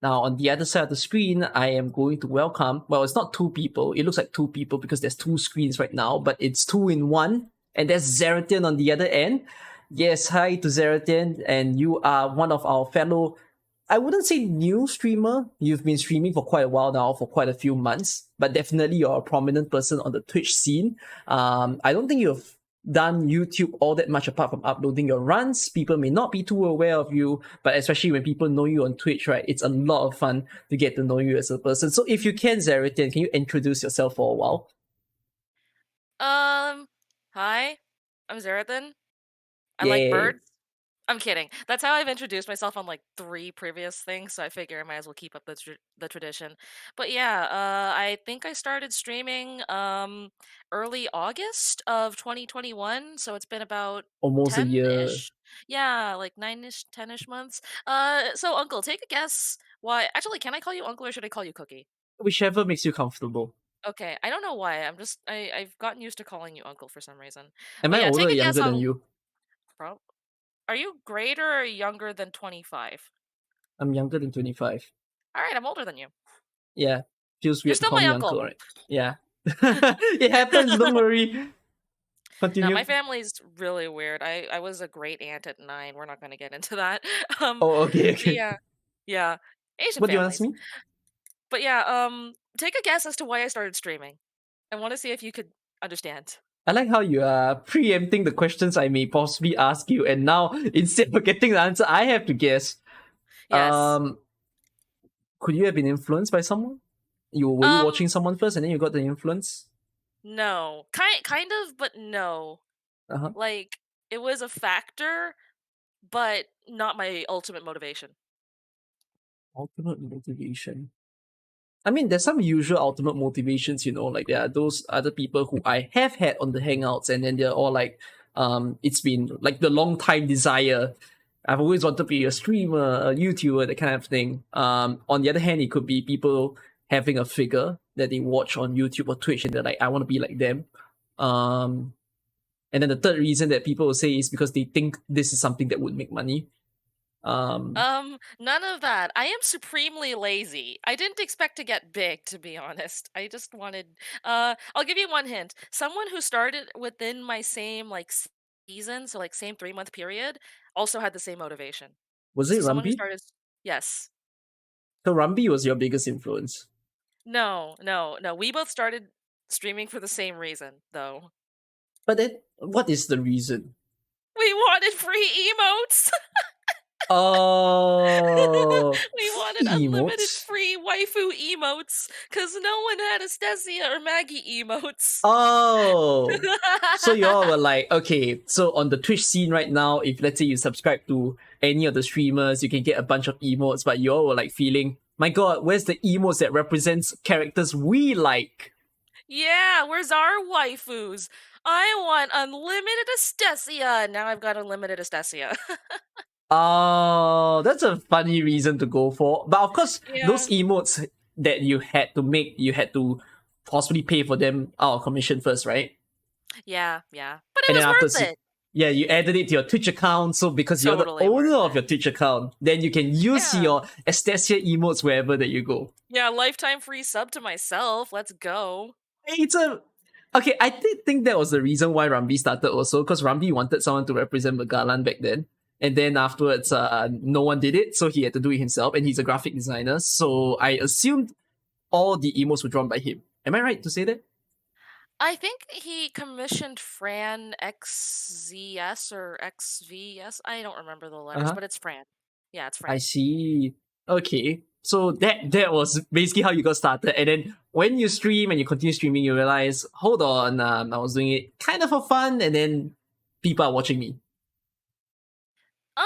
Now, on the other side of the screen, I am going to welcome, well, it's not two people. It looks like two people because there's two screens right now, but it's two in one. And there's Xairathan on the other end. Yes, hi to Xairathan. And you are one of our fellow, I wouldn't say new streamer. You've been streaming for quite a while now, for quite a few months, but definitely you're a prominent person on the Twitch scene. I don't think you've done YouTube all that much apart from uploading your runs. People may not be too aware of you, but especially when people know you on Twitch, right? It's a lot of fun to get to know you as a person. So if you can, Xairathan, can you introduce yourself for a while? Hi, I'm Xairathan. I like Yay. birds. I'm kidding. That's how I've introduced myself on like 3 previous things, so I figure I might as well keep up the tradition. But yeah, I think I started streaming early August of 2021, so it's been about Almost a year. 10-ish. Yeah, like 9-ish, 10-ish months. So Uncle, take a guess why. Actually, can I call you Uncle or should I call you Cookie? Whichever makes you comfortable. Okay, I don't know why. I've gotten used to calling you Uncle for some reason. Am But I yeah, older take or a guess younger than on you? prob are you greater or younger than 25? I'm younger than 25. All right, I'm older than you. Yeah. Feels You're weird to still call my me uncle. uncle, right? Yeah. It happens, don't worry. No, my Continue. family's really weird. I was a great aunt at 9. We're not going to get into that. Um, Oh, okay, but okay. yeah, yeah, Asian What do you ask families. me? But yeah, take a guess as to why I started streaming. I want to see if you could understand. I like how you are preempting the questions I may possibly ask you, and now instead of getting the answer, I have to guess. Yes. Um, could you have been influenced by someone? Were you Um, watching someone first, and then you got the influence? no. Kind of, but no. Uh huh. Like it was a factor, but not my ultimate motivation. Ultimate motivation. I mean, there's some usual ultimate motivations, like there are those other people who I have had on the Hangouts, and then they're all like, it's been like the long time desire. I've always wanted to be a streamer, a YouTuber, that kind of thing. On the other hand, it could be people having a figure that they watch on YouTube or Twitch, and they're like, I want to be like them. Um, and then the third reason that people will say is because they think this is something that would make money. Um, None of that. I am supremely lazy. I didn't expect to get big, to be honest. I just wanted I'll give you one hint. Someone who started within my same like season, so like same 3-month period, also had the same motivation. was it So someone who Rumby? started yes. So Rumby was your biggest influence. No, no, no. We both started streaming for the same reason, though. But then, what is the reason? We wanted free emotes. Oh, We wanted free unlimited emotes. free waifu emotes because no one had Estesia or Maggie emotes. Oh, so y'all were like, okay, so on the Twitch scene right now, if let's say you subscribe to any of the streamers, you can get a bunch of emotes, but y'all were like feeling, my god, where's the emotes that represents characters we like? Yeah, where's our waifus? I want unlimited Estesia. Now I've got unlimited Estesia. Oh, that's a funny reason to go for. But of course, those Yeah, emotes that you had to make, you had to possibly pay for them out of commission first, right? yeah, yeah. But it And then was afterwards, worth it. yeah, you added it to your Twitch account. So because you're the Totally owner worth of it. your Twitch account, then you can use Yeah. your Estasia emotes wherever that you go. Yeah, lifetime free sub to myself. Let's go. It's a okay. I did think that was the reason why Rambi started also, because Rambi wanted someone to represent Magalan back then. And then afterwards, no one did it, so he had to do it himself. And he's a graphic designer, so I assumed all the emotes were drawn by him. Am I right to say that? I think he commissioned Fran XZS or XVS. I don't remember the Uh letters, huh. but it's Fran. Yeah, it's I Fran. see. Okay. So that was basically how you got started. And then when you stream and you continue streaming, you realize, hold on, I was doing it kind of for fun, and then people are watching me. Um,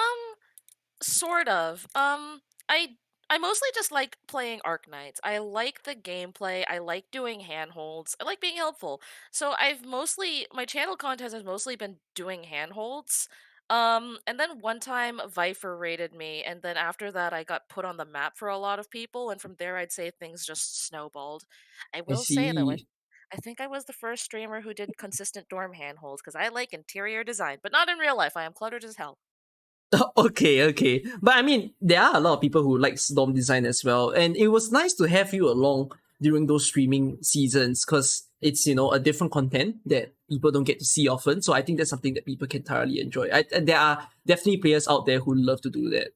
Sort of. I mostly just like playing Arknights. I like the gameplay. I like doing handholds. I like being helpful. So I've mostly my channel content has mostly been doing handholds. And then one time Viper raided me, and then after that I got put on the map for a lot of people, and from there I'd say things just snowballed. I I will say though, see. I think I was the first streamer who did consistent dorm handholds because I like interior design, but not in real life. I am cluttered as hell. Okay, okay. But I mean, there are a lot of people who like Storm design as well. And it was nice to have you along during those streaming seasons because it's, a different content that people don't get to see often. So I think that's something that people can thoroughly enjoy. And there are definitely players out there who love to do that.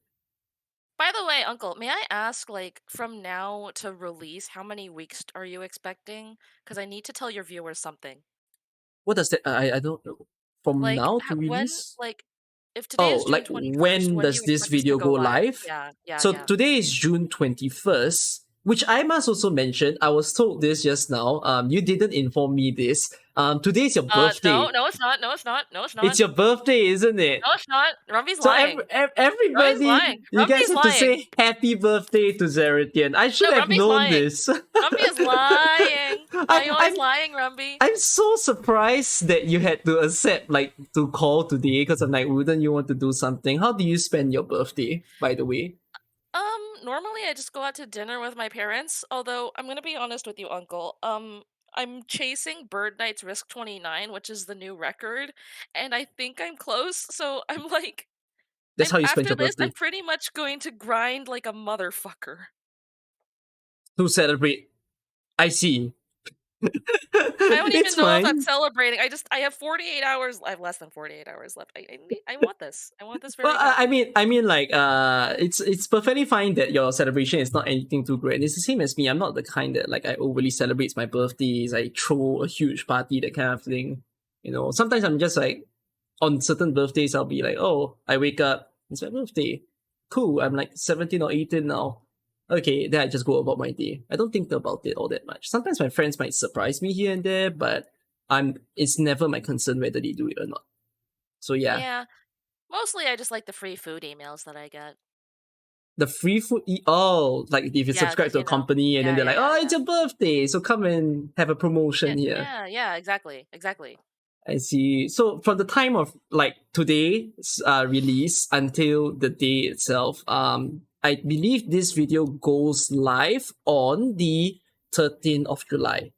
By the way, Uncle, may I ask, like, from now to release, how many weeks are you expecting? Because I need to tell your viewers something. What does that, I don't know. From Like, now to when, release? like, if today Oh, is June like 21st, when when do you does this expect this to video go go live? live? Yeah, yeah, So yeah. today is June 21st, which I must also mention. I was told this just now. You didn't inform me this. Today's your No, birthday. no, it's not. No, it's not. No, it's It's not. your birthday, isn't it? No, it's not. Rumby's So lying. Rumby's lying. everybody, you guys Rumby's have to lying. say happy birthday to Xairathan. I should No, have Rumby's known lying. this. Rumby is lying. Why are you always I'm lying, Rumby? I'm so surprised that you had to accept like to call today because I'm like, wouldn't you want to do something? How do you spend your birthday, by the way? Normally I just go out to dinner with my parents, although I'm gonna be honest with you, Uncle. I'm chasing Birdknights Risk 29, which is the new record, and I think I'm close, so I'm like, That's how you spend after your this, I'm birthday. pretty much going to grind like a motherfucker. To celebrate. I see. I don't It's even know if that's fine. celebrating. I have 48 hours. I have less than 48 hours left. I want this. I want this Well, very I badly. mean, like, it's perfectly fine that your celebration is not anything too great. It's the same as me. I'm not the kind that like I overly celebrates my birthdays. I throw a huge party, that kind of thing. Sometimes I'm just like on certain birthdays, I'll be like, oh, I wake up, it's my birthday. Cool, I'm like 17 or 18 now. Okay, then I just go about my day. I don't think about it all that much. Sometimes my friends might surprise me here and there, but it's never my concern whether they do it or not. So yeah, Yeah, mostly I just like the free food emails that I get. the free food. Oh, like if you Yeah, subscribe because to a you know. company and then Yeah, they're yeah, like, yeah, oh, it's yeah. your birthday, so come and have a Yeah, promotion here. yeah, yeah, exactly, exactly. I see. So from the time of like today's release until the day itself, I believe this video goes live on the 13th of July.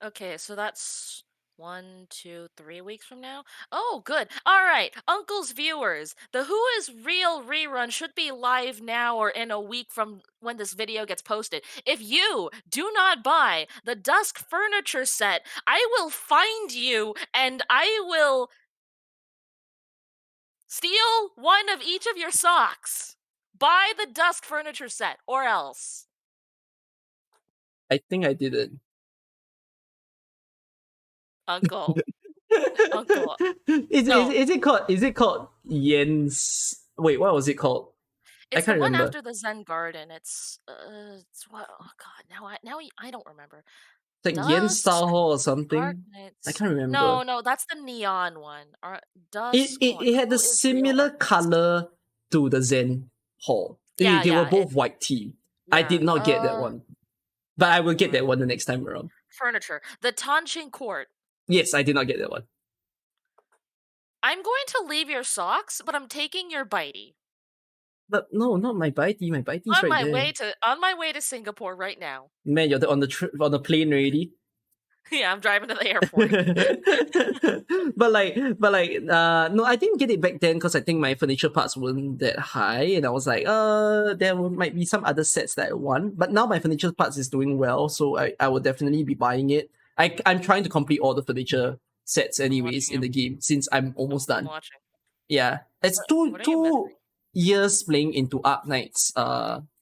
Okay, so that's 1, 2, 3 weeks from now. Oh, good. All right, Uncle's viewers, the Who Is Real rerun should be live now or in a week from when this video gets posted. If you do not buy the Dusk furniture set, I will find you and I will steal one of each of your socks. Buy the Dusk furniture set, or else. I think I didn't. Uncle. Uncle. is, No, is it called Yen's, wait, what was it called? I it's the can't one remember. after the Zen Garden. It's what? Oh God, I don't remember. It's like Yen Star Dusk Hall or something. I Arknights. can't remember. No, no, that's the neon one. It, Dusk. it, Hold on. it had a Who is real similar Arknights? color to the Zen Hall. Yeah, They were yeah, both white tea. I yeah. did not get that one, but I will get that one the next time around. Furniture. The Tanqing Court. Yes, I did not get that one. I'm going to leave your socks, but I'm taking your bitey. But no, not my bitey. My bitey's right there. On my way to Singapore right now. Man, you're on the on the plane already. Yeah, I'm driving to the airport. but no, I didn't get it back then because I think my furniture parts weren't that high, and I was like, might be some other sets that I want. But now my furniture parts is doing well, so I will definitely be buying it. I'm trying to complete all the furniture sets I'm anyways watching in you. the game since I'm almost I'm done. watching. Yeah, it's two What are you two missing? years playing into Arknights.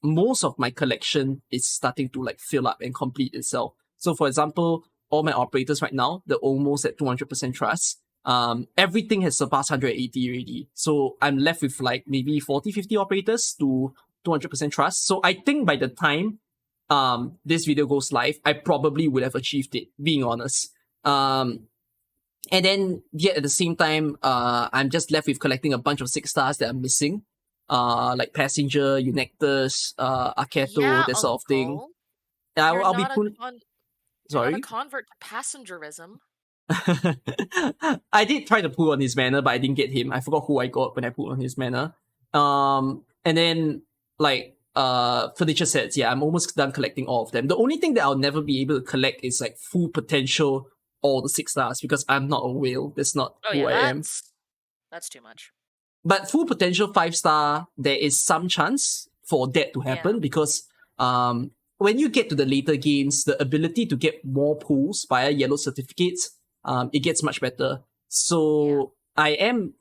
Most of my collection is starting to like fill up and complete itself. So, for example, all my operators right now, they're almost at 200% trust. Everything has surpassed 180 already. So I'm left with like maybe 40, 50 operators to 200% trust. So I think by the time this video goes live, I probably would have achieved it, being honest. And then yet at the same time, I'm just left with collecting a bunch of 6 stars that I'm missing. Like Passenger, Unectus, Aketo, Yeah, that sort of thing. uncle. I'll, You're I'll be not a putting. you're not a Sorry. convert to passengerism. I did try to pull on his mana, but I didn't get him. I forgot who I got when I pulled on his mana. And then like furniture sets, yeah, I'm almost done collecting all of them. The only thing that I'll never be able to collect is like full potential all the 6 stars because I'm not a whale. That's not Oh who yeah, I am. that's too much. But full potential 5-star, there is some chance for that to Yeah, happen because when you get to the later games, the ability to get more pulls via yellow certificates, it gets much better. yeah, So I am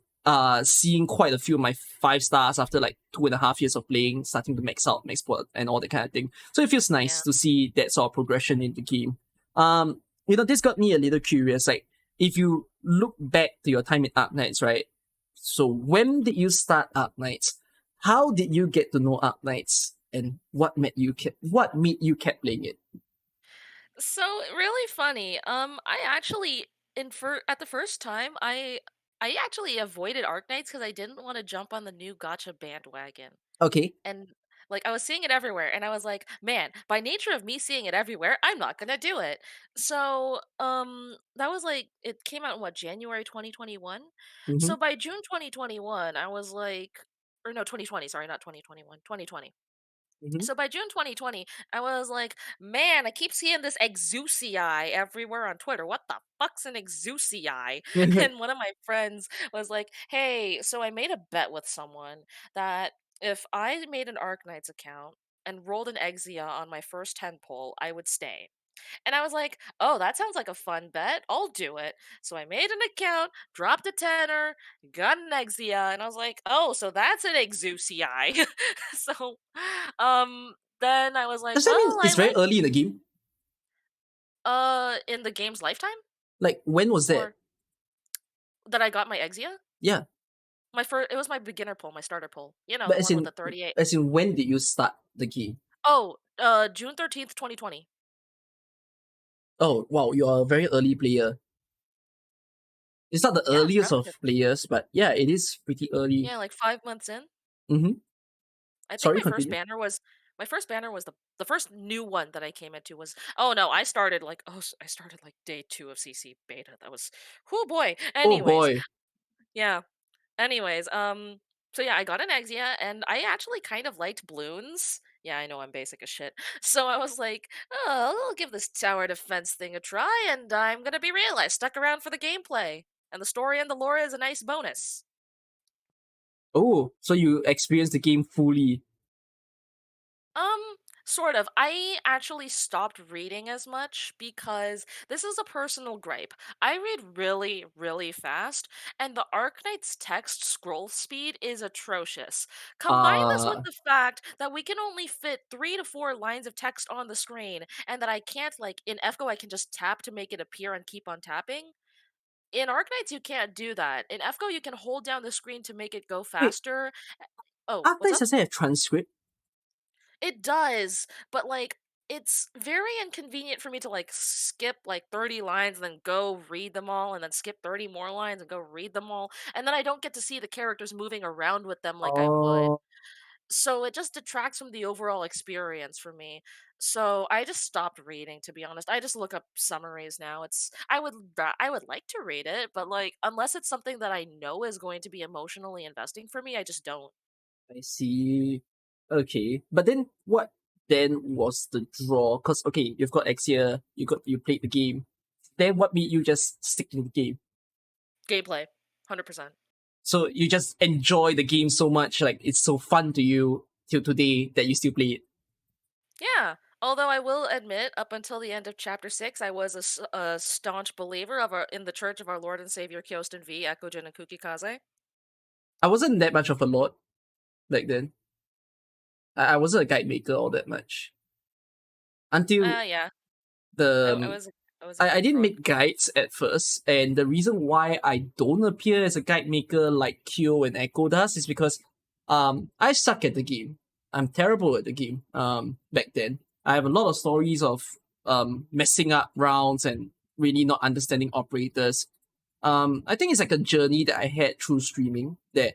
seeing quite a few of my 5-stars after like 2.5 years of playing, starting to max out, max port, and all that kind of thing. So it feels nice yeah. to see that sort of progression in the game. This got me a little curious. Like, if you look back to your time in Arknights, right? So when did you start Arknights? How did you get to know Arknights? And what made you kept playing it? So really funny. I actually at the first time I actually avoided Arknights because I didn't want to jump on the new gotcha bandwagon. Okay. And like I was seeing it everywhere and I was like, man, by nature of me seeing it everywhere, I'm not gonna do it. So that was like it came out in what, January 2021? Mm-hmm. So by June 2021, I was like, or no, 2020, sorry, not 2021, 2020. Mm-hmm. So by June 2020, I was like, man, I keep seeing this Exusii everywhere on Twitter. What the fuck's an Exusii? And one of my friends was like, hey, so I made a bet with someone that if I made an Arknights account and rolled an Exia on my first 10 pull, I would stay. And I was like, oh, that sounds like a fun bet. I'll do it. So I made an account, dropped a tenner, got an Exia, and I was like, oh, so that's an Exusii. So then I was like, Does that mean well, I it's very like early in the game? in the game's lifetime Like, when was that? or that I got my Exia? Yeah. My first it was my beginner pull, my starter pull. You know, But the one with the 38. as in when did you start the game? Oh, June 13th, 2020. Oh wow, you're a very early player. It's not the Yeah, earliest of relative. players, but yeah, it is pretty early. Yeah, like 5 months in. Mm-hmm. I think Sorry, continue. my first banner was the first new one that I came into was, oh no, I started like, I started like day 2 of CC beta. That was, oh boy. Oh Anyways, boy. yeah. Anyways, so yeah, I got an Exia and I actually kind of liked balloons. Yeah, I know I'm basic as shit. So I was like, oh, I'll give this tower defense thing a try and I'm gonna be real. I stuck around for the gameplay. And the story and the lore is a nice bonus. Oh, so you experienced the game fully. Um, sort of. I actually stopped reading as much because this is a personal gripe. I read really, really fast, and the Arknight's text scroll speed is atrocious. Combine this with Uh the fact that we can only fit 3 to 4 lines of text on the screen, and that I can't, like, in FGO, I can just tap to make it appear and keep on tapping. In Arknights, you can't do that. In FGO, you can hold down the screen to make it go wait, faster. Oh, what's Arknights up? doesn't have transcript. It does, but, like, it's very inconvenient for me to, like, skip, like, 30 lines and then go read them all and then skip 30 more lines and go read them all, and then I don't get to see the characters moving around with them like I would. Oh, So it just detracts from the overall experience for me. So I just stopped reading, to be honest. I just look up summaries now. I would like to read it, but, like, unless it's something that I know is going to be emotionally investing for me, I just don't. I see. Okay, but then what then was the draw? Cause okay, you've got Exia, you played the game. Then what made you just stick to the game? Gameplay, 100%. So you just enjoy the game so much, like it's so fun to you till today that you still play it. Yeah. Although I will admit, up until the end of chapter 6, I was a staunch believer in the Church of our Lord and Savior Kyostin V, Ekojin, and Kukikaze. I wasn't that much of a lord back then. I wasn't a guide maker all that much until Yeah. I, the I was I was a I bit didn't pro. make guides at first, and the reason why I don't appear as a guide maker like Kyo and Echo does is because I suck at the game. I'm terrible at the game. Back then. I have a lot of stories of messing up rounds and really not understanding operators. I think it's like a journey that I had through streaming that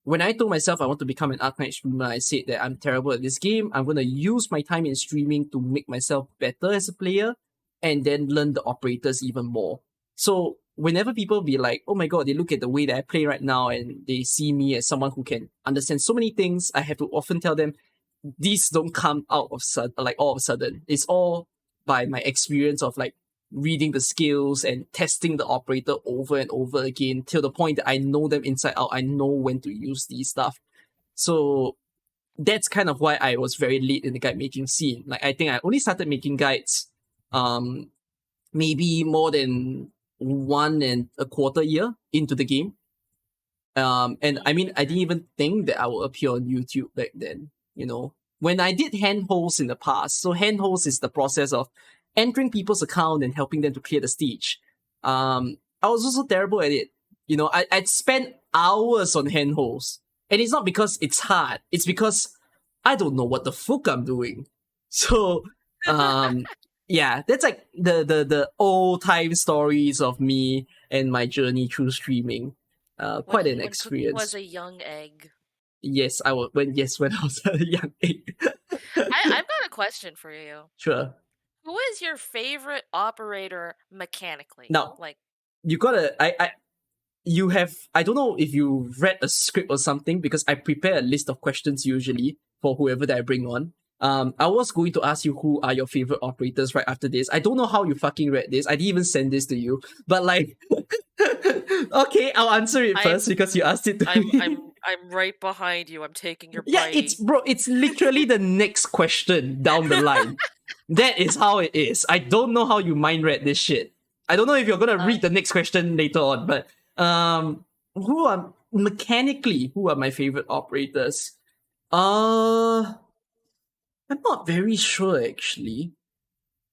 when I told myself I want to become an Arknight streamer, I said that I'm terrible at this game. I'm going to use my time in streaming to make myself better as a player and then learn the operators even more. So whenever people be like, oh my god, they look at the way that I play right now and they see me as someone who can understand so many things, I have to often tell them, these don't come out of all of a sudden. It's all by my experience of like reading the skills and testing the operator over and over again till the point that I know them inside out. I know when to use these stuff. So that's kind of why I was very late in the guide making scene. Like I think I only started making guides maybe more than 1.25 years into the game. And I mean, I didn't even think that I would appear on YouTube back then, you know. When I did handholds in the past, so handholds is the process of entering people's account and helping them to clear the stage. I was also terrible at it. You know, I'd spend hours on handholds. And it's not because it's hard, it's because I don't know what the fuck I'm doing. So, yeah, that's like the old time stories of me and my journey through streaming. Quite an When Cookie was experience. a young egg. Yes, I was when I was a young age. I've got a question for you. Sure. Who is your favorite operator mechanically? Now Like, you gotta you have I don't know if you read a script or something because I prepare a list of questions usually for whoever that I bring on. I was going to ask you who are your favorite operators right after this. I don't know how you fucking read this. I didn't even send this to you. But like okay, I'll answer it first I'm because you asked it to I'm me. I'm right behind you. I'm taking your Yeah, bite. it's literally the next question down the line. That is how it is. I don't know how you mind read this shit. I don't know if you're gonna Uh, read the next question later on, but who are my favorite operators? Uh I'm not very sure actually.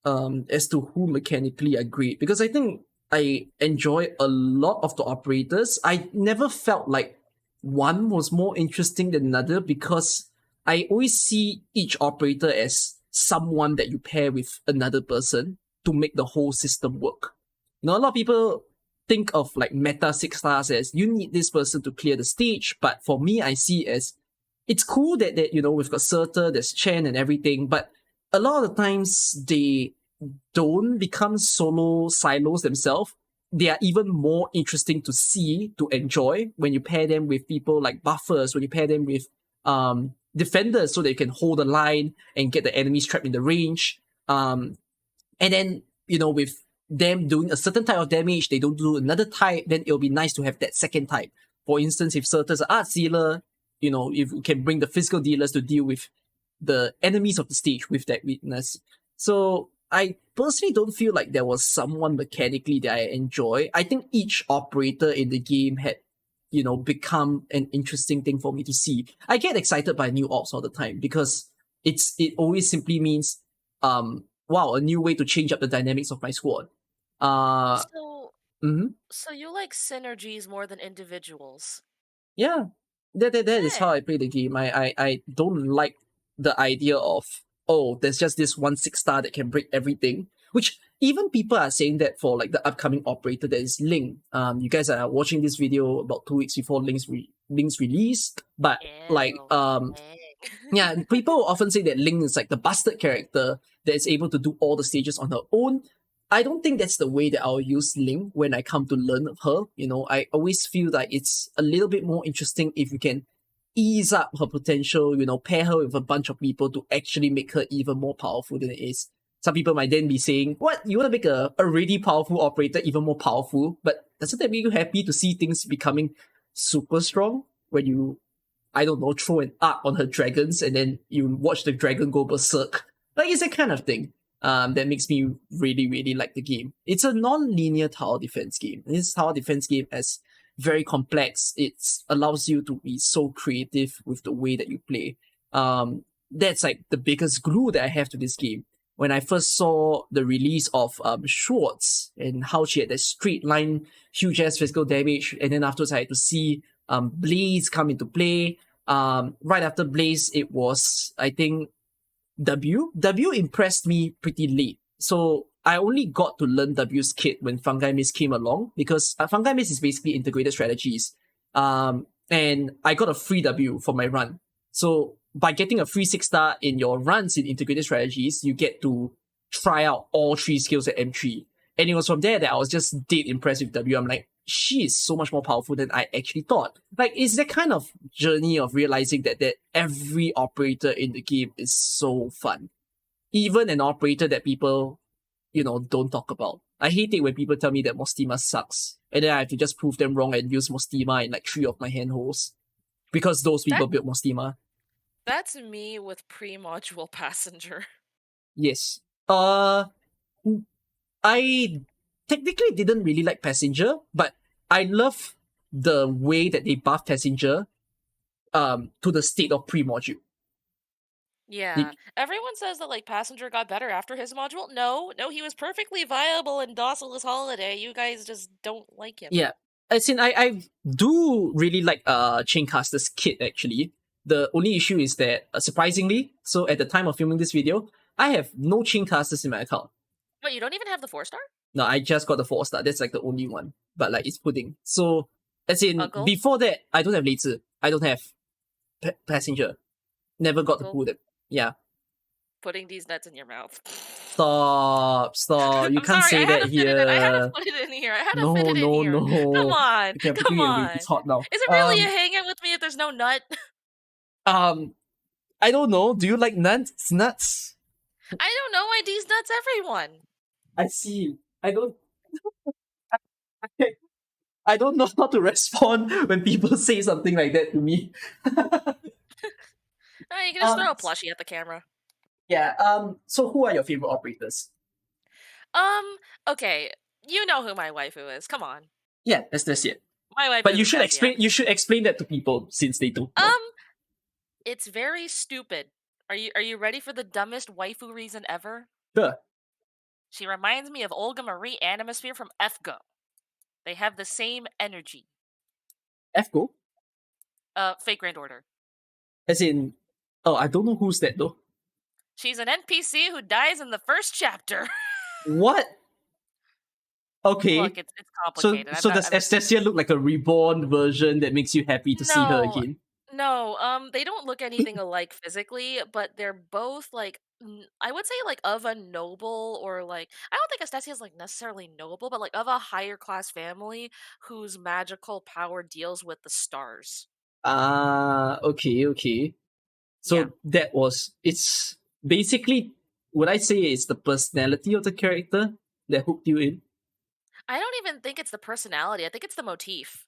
As to who mechanically are great because I think I enjoy a lot of the operators. I never felt like one was more interesting than another because I always see each operator as someone that you pair with another person to make the whole system work. You know, a lot of people think of like meta 6 stars as you need this person to clear the stage, but for me, I see as it's cool that you know we've got Surtur, there's Chen and everything, but a lot of the times they don't become solo silos themselves. They are even more interesting to see, to enjoy when you pair them with people like buffers, when you pair them with defenders so they can hold the line and get the enemies trapped in the range. And then, you know, with them doing a certain type of damage, they don't do another type, then it'll be nice to have that second type. For instance, if Surtur's an art sealer, you know, if you can bring the physical dealers to deal with the enemies of the stage with that weakness. So I personally don't feel like there was someone mechanically that I enjoy. I think each operator in the game had, you know, become an interesting thing for me to see. I get excited by new ops all the time because it always simply means wow, a new way to change up the dynamics of my squad. Uh so mhm. so you like synergies more than individuals. Yeah, that is how Hey. I play the game. I don't like the idea of oh, there's just this one 6 star that can break everything. Which even people are saying that for like the upcoming operator that is Ling. You guys are watching this video about 2 weeks before Link's release, but like Ew. Dang. yeah, people often say that Ling is like the bastard character that is able to do all the stages on her own. I don't think that's the way that I'll use Ling when I come to learn of her. You know, I always feel like it's a little bit more interesting if you can ease up her potential, you know, pair her with a bunch of people to actually make her even more powerful than it is. Some people might then be saying, what, you want to make a already powerful operator even more powerful? But doesn't that make you happy to see things becoming super strong when you I don't know, throw an arc on her dragons and then you watch the dragon go berserk. Like it's that kind of thing. That makes me really, really like the game. It's a non-linear tower defense game. This tower defense game is very complex. It allows you to be so creative with the way that you play. That's like the biggest glue that I have to this game. When I first saw the release of Schwartz and how she had that straight line, huge ass physical damage, and then afterwards I had to see Blaze come into play. Right after Blaze, it was, I think, W. W impressed me pretty late. So I only got to learn W's kit when Fungi Mist came along because Fungi Mist is basically integrated strategies. And I got a free W for my run. So by getting a free 6 star in your runs in integrated strategies, you get to try out all 3 skills at M3. And it was from there that I was just dead impressed with W. I'm like, she is so much more powerful than I actually thought. Like, it's that kind of journey of realizing that every operator in the game is so fun. Even an operator that people don't talk about. I hate it when people tell me that Mostima sucks, and then I have to just prove them wrong and use Mostima in like 3 of my handholds because those That people built Mostima. that's me with pre-module passenger. Yes. I technically didn't really like Passenger, but I love the way that they buff Passenger to the state of pre-module. Yeah. They, Everyone says that like passenger got better after his module. No, no, he was perfectly viable and docile as Holiday. You guys just don't like him. yeah. As in I do really like Chaincaster's kit actually. The only issue is that surprisingly, so at the time of filming this video, I have no Chaincasters in my account. Wait, you don't even have the 4-star? No, I just got the 4-star. That's like the only one. But like it's pudding. So as in Uncle? before that, I don't have Leizi. I don't have Passenger. Never got to Uncle? pull them. Yeah. Putting these nuts in your mouth. Stop. You I'm can't sorry, I say had that to fit it in. I had to here. put it in here. I had to fit No, it in no, here. Come no. on. Okay, I'm Come putting it away. on. It's hot now. Is it really a hangout with me if there's no nut? Um, I don't know. Do you like nuts? Nuts? I don't know why these nuts everyone. I see. I, I don't know how to respond when people say something like that to me. Oh, you can just throw um, a plushie at the camera. yeah. So who are your favorite operators? Um, okay. You know who my waifu is. Come on. Yeah, that's it. My But waifu is you a should Stasia. explain. You should explain that to people since they don't know. Um, it's very stupid. Are you ready for the dumbest waifu reason ever? Sure. She reminds me of Olga Marie Animasphere from FGO. They have the same energy. FGO? Fake Grand Order. As in, oh, I don't know who's that though. She's an NPC who dies in the first chapter. What? Look, Okay. it's So complicated. so does Estasia look like a reborn version that makes you happy to see her No, again? no. They don't look anything alike physically, but they're both like I would say like of a noble or like I don't think Estasia is like necessarily noble, but like of a higher class family whose magical power deals with the stars. Ah, okay, okay. Yeah. So it's basically what I say is the personality of the character that hooked you in, I don't even think it's the personality. I think it's the motif,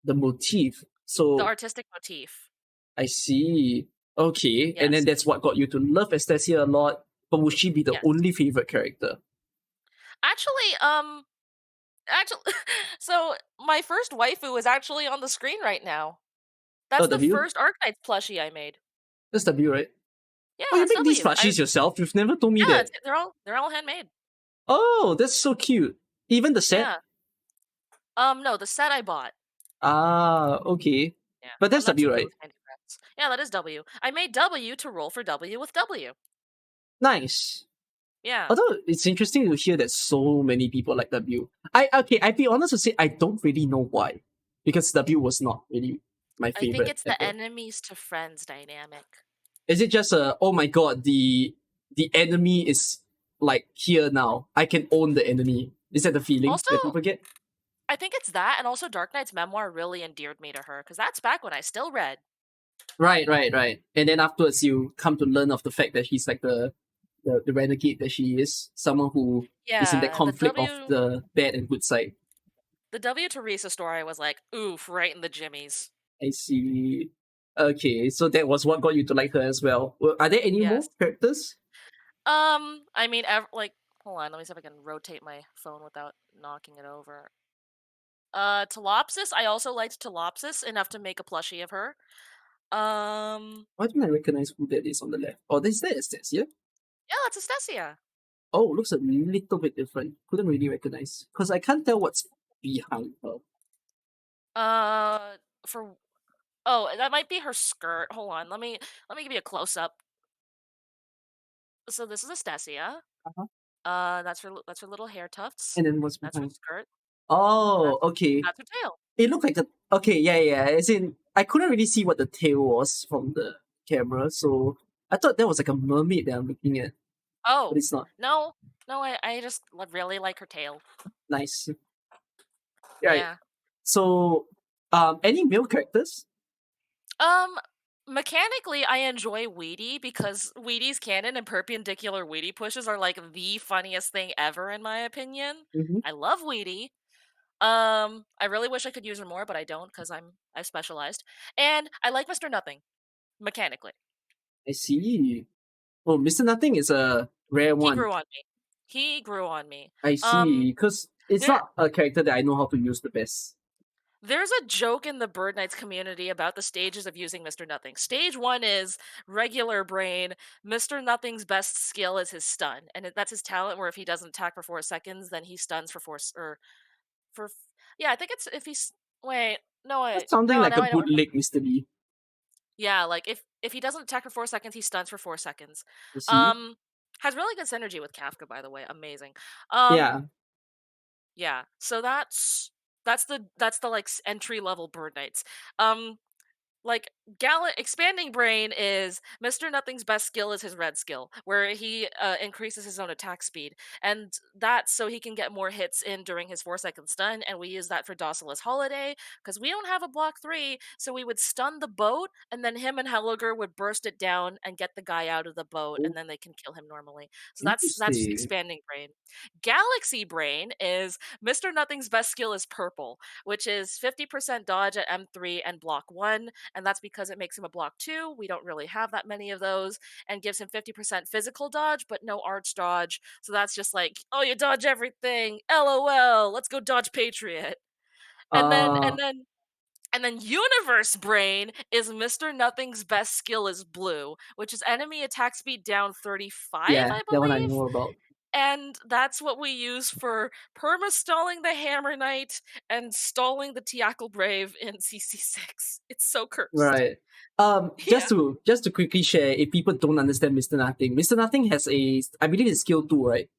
the motif. the So artistic motif. I see. Okay, and then Yes. that's what got you to love Estasia a lot. But would she be the Yes. only favorite character? Actually, actually, so my first waifu is actually on the screen right now. Oh, That's the W? first Arknights plushie I made. That's W, right? Yeah, Oh, you that's make these W. plushies yourself? You've never told me Yeah, that. they're all handmade. Oh, that's so cute. Even the set? Yeah. No, the set I bought. Ah, okay. Yeah, But I'm that's not too W, good right? with handicrafts. Yeah, that is W. I made W to roll for W with W. Nice. Yeah. Although it's interesting to hear that so many people like W. I'd be honest to say I don't really know why. Because W was not really my I think favorite it's the ever. enemies to friends dynamic. Is it just a oh my god, the enemy is like here now. I can own the enemy. Is that the feeling Also, that people get? I think it's that, and also Dark Knight's memoir really endeared me to her, because that's back when I still read. Right, right, right. And then afterwards you come to learn of the fact that she's like the renegade that she is, someone who is in that Yeah, conflict of the bad and good side. the W Teresa story was like, oof, right in the jimmies. I see. Okay, so that was what got you to like her as well. Are there any more Yes. characters? I mean, like, hold on, let me see if I can rotate my phone without knocking it over. Telopsis, I also liked Telopsis enough to make a plushie of her. Why don't I recognize who that is on the left? Oh, this is this, yeah? Yeah, that's Estesia. Oh, looks a little bit different. Couldn't really recognize. Because I can't tell what's behind her. Uh, for oh, that might be her skirt. Hold on, let me give you a close up. So this is Estesia. Uh-huh. That's her little hair tufts. And then what's That's her behind? skirt. Oh, That's okay. that's her tail. It looked like a okay, yeah, yeah. As in, I couldn't really see what the tail was from the camera, so I thought that was like a mermaid that I'm looking at, but Oh it's not. no, no, I just really like her tail. Nice. Right. Yeah. So, any male characters? Um, Mechanically, I enjoy Weedy because Weedy's cannon and perpendicular Weedy pushes are like the funniest thing ever in my opinion. Hmm. I love Weedy. I really wish I could use her more, but I don't because I've specialized. And I like Mr. Nothing mechanically. I see. Oh, Mr. Nothing is a rare He one. grew on me. He grew on me. I see. Because it's There not a character that I know how to use the best. there's a joke in the Birdknights community about the stages of using Mr. Nothing. Stage 1 is regular brain. Mr. Nothing's best skill is his stun, and that's his talent. Where if he doesn't attack for 4 seconds, then he stuns for or for yeah. I think it's if he's wait no That's wait sounding no like now a I don't remember. bootleg Mr. Lee. Yeah, like if he doesn't attack for 4 seconds, he stuns for 4 seconds. I see. Um, has really good synergy with Kafka, by the way. Amazing. Um, Yeah. yeah. So that's the like entry level Bird Knights. Um, like expanding brain is Mr. Nothing's best skill is his red skill, where he increases his own attack speed, and that's so he can get more hits in during his 4 second stun. And we use that for Docilis Holiday because we don't have a block 3, so we would stun the boat, and then him and Helliger would burst it down and get the guy out of the boat, Oh, and then they can kill him normally. So that's interesting. expanding brain. Galaxy brain is Mr. Nothing's best skill is purple, which is 50% dodge at M3 and block 1, and that's because it makes him a block 2. We don't really have that many of those, and gives him 50% physical dodge, but no arch dodge. So that's just like, oh, you dodge everything. LOL. Let's go dodge Patriot. And then Uh, and then and then Universe Brain is Mr. Nothing's best skill is blue, which is enemy attack speed down 35, yeah, I that one I believe. know about. And that's what we use for perma stalling the Hammer Knight and stalling the Tiakal Brave in CC6. It's so cursed. Right. Yeah. Just to quickly share, if people don't understand Mr. Nothing has a, I believe it's skill 2, right?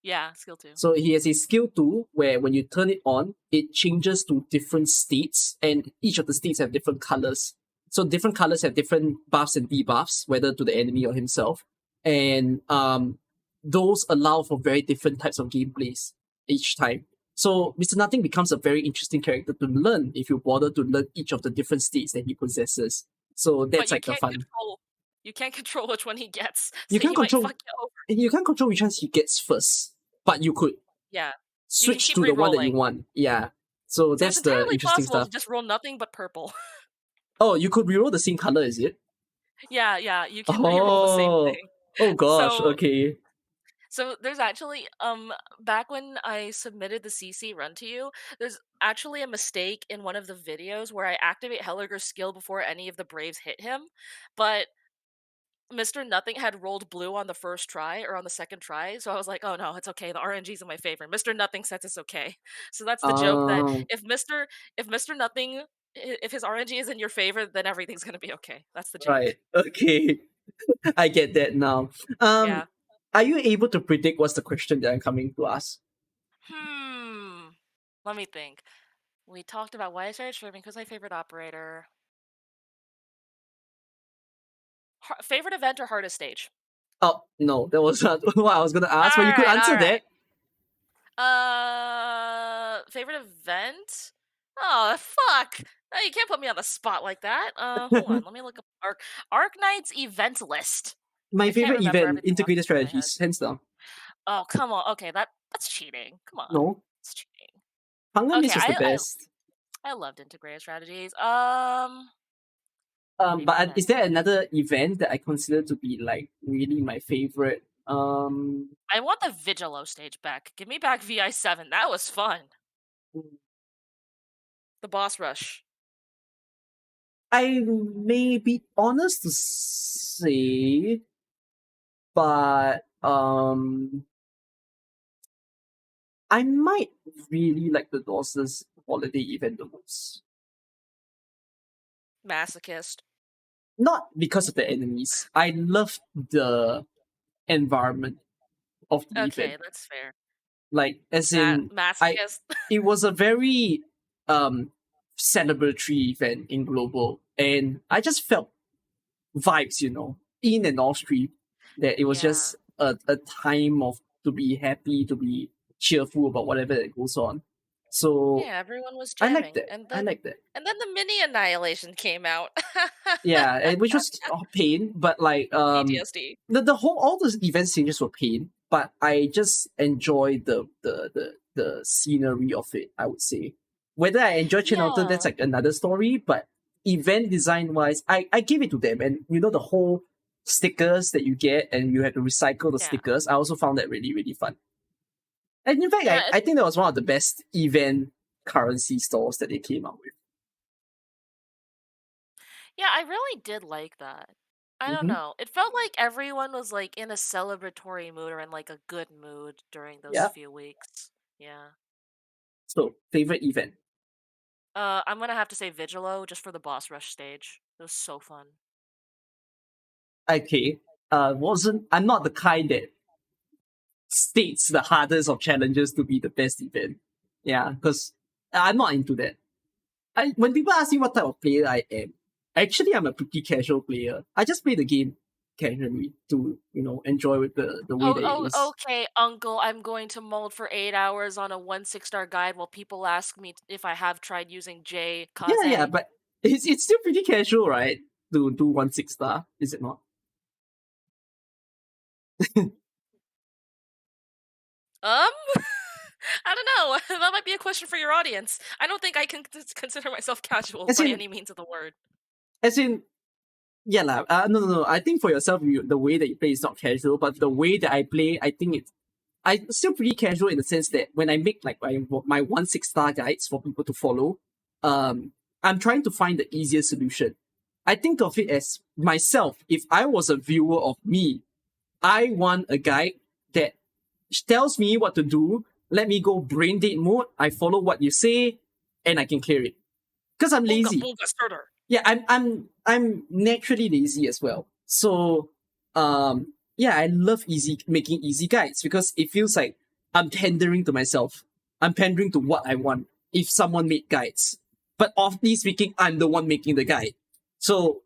Yeah, skill 2. So he has a skill 2 where when you turn it on, it changes to different states, and each of the states have different colors. So different colors have different buffs and debuffs, whether to the enemy or himself. And those allow for very different types of gameplays each time. So Mr. Nothing becomes a very interesting character to learn if you bother to learn each of the different states that he possesses. So But that's like the fun. you can't control which one he gets, You so can't he might control fuck you over. you can't control which ones he gets first, but you could Yeah. You can switch keep to the one that you re-rolling. want. Yeah. So So it's that's the entirely interesting possible to stuff. just roll nothing but purple. Oh, you could reroll the same color, is it? Yeah, yeah, you can re-roll the same Oh, thing. oh gosh. So Okay. So there's actually back when I submitted the CC run to you, there's actually a mistake in one of the videos where I activate Helliger's skill before any of the Braves hit him, but Mr. Nothing had rolled blue on the first try or on the second try, so I was like, "Oh no, it's okay. The RNG's in my favor." Mr. Nothing says it's okay. So that's the joke that Um. if Mr. Nothing if his RNG is in your favor, then everything's gonna be okay. That's the joke. Right. Okay. I get that now. Um. Yeah. Are you able to predict what's the question that I'm coming to ask? Hmm. Let me think. We talked about why I started streaming because my favorite operator. Favorite event or hardest stage? Oh no, that was not what I was gonna ask, but you All could right, answer all that. right. Favorite event? Oh, fuck. Oh, you can't put me on the spot like that. Hold on. Let me look up Arknights event list. My I can't favorite remember event, everything off integrated the top of my head. strategies, hands down. Oh, come on. Okay, that's cheating. Come on. No, It's cheating. Hunger Okay, Miss was the best. I loved integrated strategies. But Favorite is event. there another event that I consider to be like really my favorite? I want the Vigilo stage back. Give me back VI7. That was fun. The boss rush. I may be honest to say, but I might really like the Dawson's holiday event the most. Masochist. Not because of the enemies. I love the environment of the event. Okay, that's fair. Like, as in, I Masochist. it was a very um celebratory event in global, and I just felt vibes, in and off stream. That it was Yeah. just a time of to be happy, to be cheerful about whatever that goes on. So Yeah, everyone was I like jamming, that. I like that. and then the mini annihilation came out. Yeah, and which was pain, but like PTSD. the whole all those event stages were pain, but I just enjoy the scenery of it. I would say whether I enjoy Chain Outer, that's Yeah, like another story. But event design wise, I give it to them, and you know the whole stickers that you get, and you have to recycle the yeah, stickers. I also found that really fun. And in fact, yeah. I think that was one of the best event currency stores that they came out with. Yeah, I really did like that. I don't Mm-hmm. know. It felt like everyone was like in a celebratory mood or in like a good mood during those Yeah. few weeks. Yeah. So favorite event. I'm gonna have to say Vigilo just for the boss rush stage. It was so fun. Okay. Wasn't I'm not the kind that states the hardest of challenges to be the best event. Yeah, because I'm not into that. When people ask me what type of player I am, actually I'm a pretty casual player. I just play the game casually to enjoy with the way that it Oh, is. okay, Uncle. I'm going to mold for 8 hours on a 1 6-star guide while people ask me if I have tried using J Yeah, Kaze. but it's still pretty casual, right? To do 1 6 star, is it not? Um, I don't know. That might be a question for your audience. I don't think I can consider myself casual As by in, any means of the word. as in, yeah lah. No. I think for yourself, the way that you play is not casual, but the way that I play, I think I'm still pretty casual in the sense that when I make like my 1 6 star guides for people to follow, I'm trying to find the easiest solution. I think of it as myself. If I was a viewer of me, I want a guide that tells me what to do. Let me go brain dead mode. I follow what you say, and I can clear it. Because I'm Bunga lazy. bunga starter. Yeah, I'm naturally lazy as well. So yeah, I love easy making easy guides because it feels like I'm pandering to myself. I'm pandering to what I want if someone made guides. But often speaking, I'm the one making the guide. So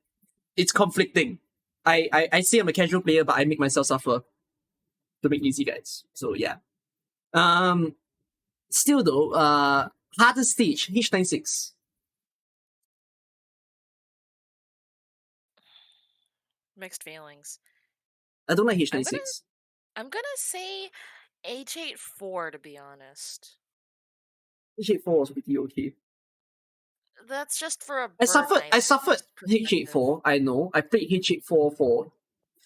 it's conflicting. I say I'm a casual player, but I make myself suffer to make easy guides. So yeah. Um Still though, hardest stage, H96. Mixed feelings. I don't like I'm gonna H96. I'm gonna say H84 to be honest. H84 was pretty okay. That's just for a I Bird suffered. I Knight's suffered perspective. H84. I know. I played H84 for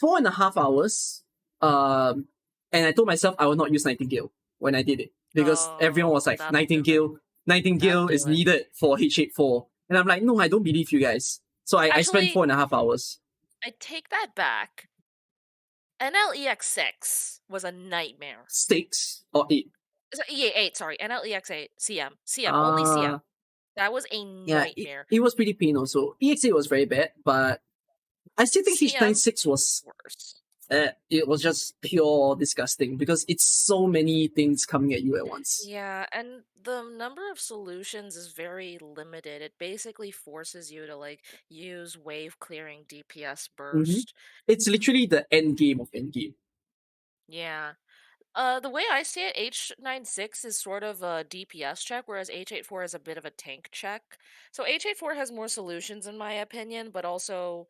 4.5 hours. Um, and I told myself I will not use Nightingale when I did it because everyone was Oh, like that'll do it. Nightingale That'll is do it. needed for H84, and I'm like, no, I don't believe you guys. So I spent Actually, 4.5 hours. I take that back. NLEX6 was a nightmare. 6 or 8. EA8, sorry. NLEX8, CM, only CM. Uh That was a yeah, nightmare. it was pretty pain also. EX8 was very bad, but I still think CM, H96 was worse. it was just pure disgusting because it's so many things coming at you at once. Yeah, and the number of solutions is very limited. It basically forces you to like use wave clearing DPS Mm-hmm. burst. It's literally the end game of end game. Yeah. The way I see it, H96 is sort of a DPS check, whereas H84 is a bit of a tank check. So H84 has more solutions in my opinion, but also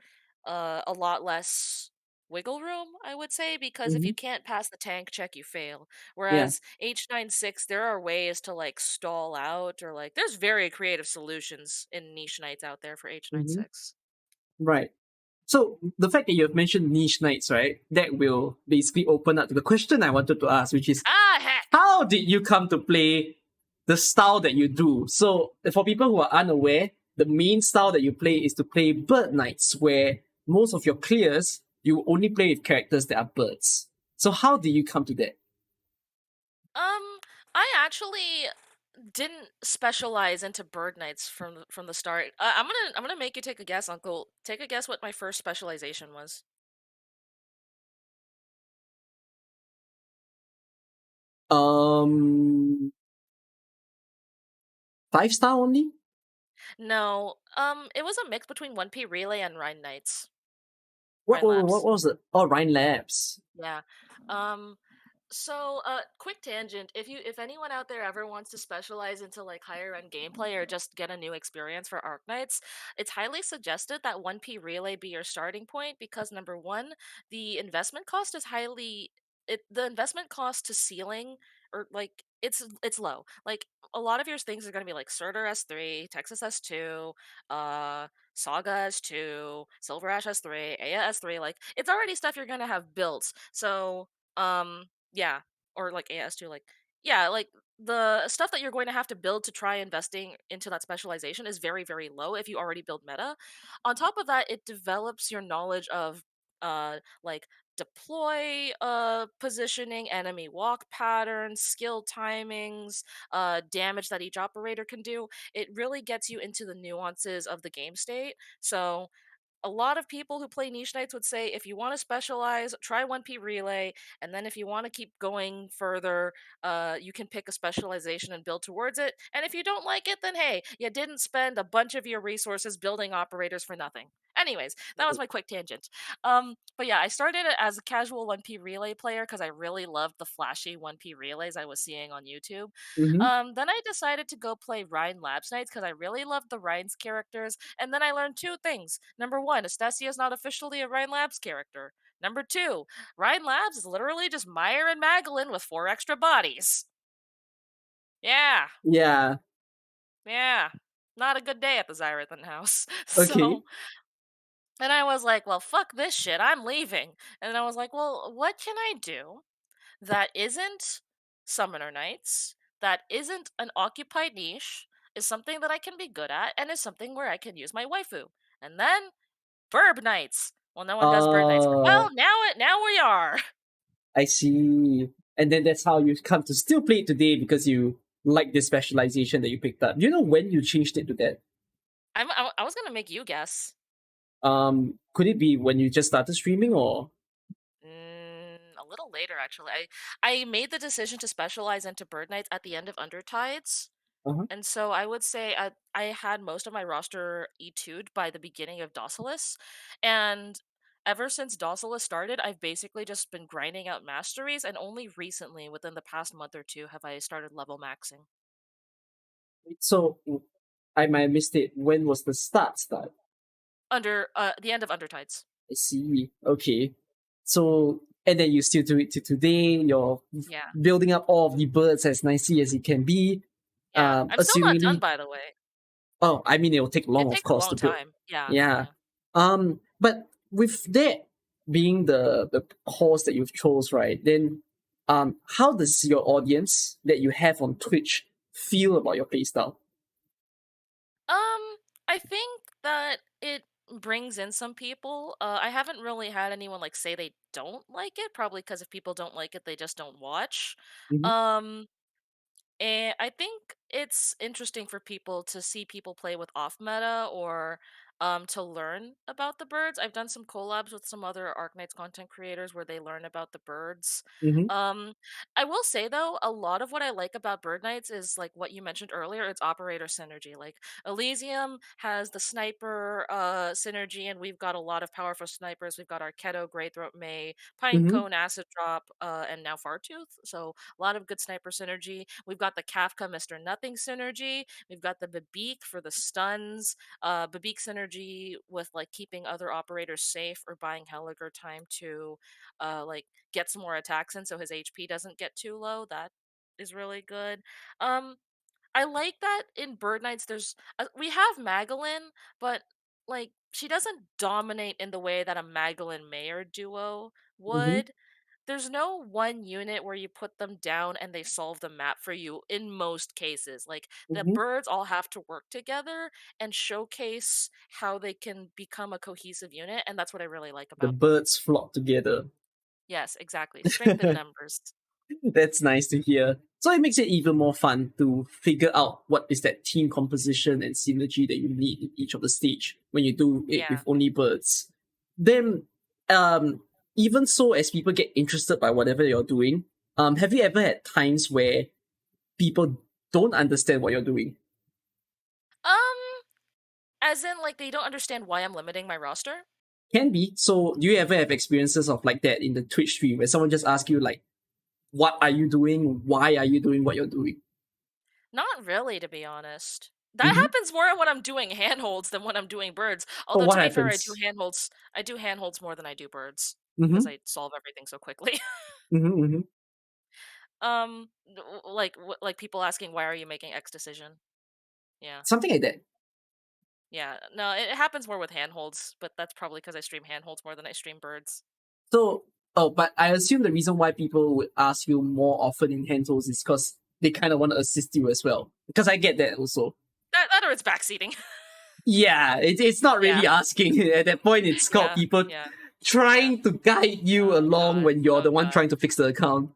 a lot less wiggle room, I would say, because if Mm-hmm. you can't pass the tank check, you fail. Yeah. Whereas H96, there are ways to like stall out or like there's very creative solutions in Niche Knights out there for Mm-hmm. H96. Right. So the fact that you have mentioned niche knights, right, that will basically open up to the question I wanted to ask, which is Ah, heck! how did you come to play the style that you do? So for people who are unaware, the main style that you play is to play bird knights, where most of your clears you only play with characters that are birds. So how did you come to that? I actually didn't specialize into bird knights from the start. I'm gonna make you take a guess, Uncle. Take a guess what my first specialization was. Um 5 star only? No, it was a mix between 1P Relay and Rhine Knights. What Rhine what, what Labs. was it? Oh, Rhine Labs. Yeah. Um Quick tangent. If anyone out there ever wants to specialize into like higher end gameplay or just get a new experience for Arknights, it's highly suggested that 1P Relay be your starting point because number one, the investment cost is highly the investment cost to ceiling or like it's low. Like a lot of your things are going to be like Surtur S3, Texas S2, uh Saga S2, Silver Ash S3, Aya S3. Like it's already stuff you're going to have built. So yeah, or like AS2, like yeah, like the stuff that you're going to have to build to try investing into that specialization is very, very low if you already build meta. On top of that, it develops your knowledge of like deploy positioning, enemy walk patterns, skill timings, damage that each operator can do. It really gets you into the nuances of the game state. So a lot of people who play Niche Knights would say if you want to specialize, try 1P Relay, and then if you want to keep going further, you can pick a specialization and build towards it. And if you don't like it, then hey, you didn't spend a bunch of your resources building operators for nothing. Anyways, that was my quick tangent. But yeah, I started it as a casual 1P Relay player because I really loved the flashy 1P Relays I was seeing on YouTube. Mm-hmm. Then I decided to go play Rhine Labs Knights because I really loved the Rhine's characters, and then I learned two things. Number one, Estacia is not officially a Rhine Labs character. Number two, Rhine Labs is literally just Meyer and Magellan with four extra bodies. Yeah, Yeah. yeah. Not a good day at the Xairathan house. Okay. And I was like, well, fuck this shit. I'm leaving. And I was like, well, what can I do that isn't Summoner Knights, that isn't an occupied niche, is something that I can be good at, and is something where I can use my waifu? And then Birdknights. Well, no one does Birdknights. Uh, Well, now we are. I see. And then that's how you come to still play it today because you like this specialization that you picked up. Do you know when you changed it to that? I was gonna make you guess. Could it be when you just started streaming or? A little later, actually. I made the decision to specialize into Birdknights at the end of Undertides. Uh-huh. And so I would say I had most of my roster E2'd by the beginning of Docilis. And ever since Docilis started, I've basically just been grinding out masteries, and only recently, within the past month or two, have I started level maxing. So I might have missed it. When was the start? Under the end of Undertides. I see. Okay. So and then you still do it to today. You're Yeah. building up all of the birds as nicely as it can be. Yeah. I'm still not done, Assumingly, by the way. oh, I mean, it will take long, It of takes a course, long to build. time. Yeah. Yeah. Yeah. But with that being the course that you've chose, right? Then, how does your audience that you have on Twitch feel about your playstyle? I think that it brings in some people. I haven't really had anyone like say they don't like it, probably because if people don't like it, they just don't watch. Mm-hmm. Um, and I think it's interesting for people to see people play with off meta or to learn about the birds. I've done some collabs with some other Arknights content creators where they learn about the birds. Mm-hmm. Um, I will say though, a lot of what I like about Bird Knights is like what you mentioned earlier, it's operator synergy. Like Elysium has the sniper synergy, and we've got a lot of powerful snipers. We've got our Keto, Greythroat May, Mm-hmm. Pinecone, Acid Drop, and now Fartooth. So a lot of good sniper synergy. We've got the Kafka Mr. Nothing synergy. We've got the Babik for the stuns. Babik synergy with like keeping other operators safe or buying Helliger time to like get some more attacks in so his HP doesn't get too low. That is really good. Um, I like that in Bird Knights. We have Magellan, but like she doesn't dominate in the way that a Magellan Mayor duo Mm-hmm. would. There's no one unit where you put them down and they solve the map for you in most cases. Like the Mm-hmm. birds all have to work together and showcase how they can become a cohesive unit, and that's what I really like The about them. birds flock together. Yes, exactly. Strength in numbers. That's nice to hear. So it makes it even more fun to figure out what is that team composition and synergy that you need in each of the stage when you do it with Yeah. only birds. Then, um, even so, as people get interested by whatever you're doing, have you ever had times where people don't understand what you're doing? Um, as in like they don't understand why I'm limiting my roster? Can be. So, do you ever have experiences of like that in the Twitch stream where someone just asks you like, what are you doing? Why are you doing what you're doing? Not really, to be honest. That Hmm. happens more when I'm doing handholds than when I'm doing birds. Oh, Although what to be fair, happens? I do handholds more than I do birds because Hmm. I solve everything so quickly. Hmm. Hmm. Like people asking why are you making X decision? Yeah. Something like that. Yeah. No, it happens more with handholds, but that's probably because I stream handholds more than I stream birds. So, oh, but I assume the reason why people would ask you more often in hand tools is because they kind of want to assist you as well. Because I get that also. That or it's backseating. Yeah, it's not Yeah. really asking. At that point, it's called Yeah. people Yeah. Yeah. trying to guide you Oh along god. when you're Oh the one god. trying to fix the account.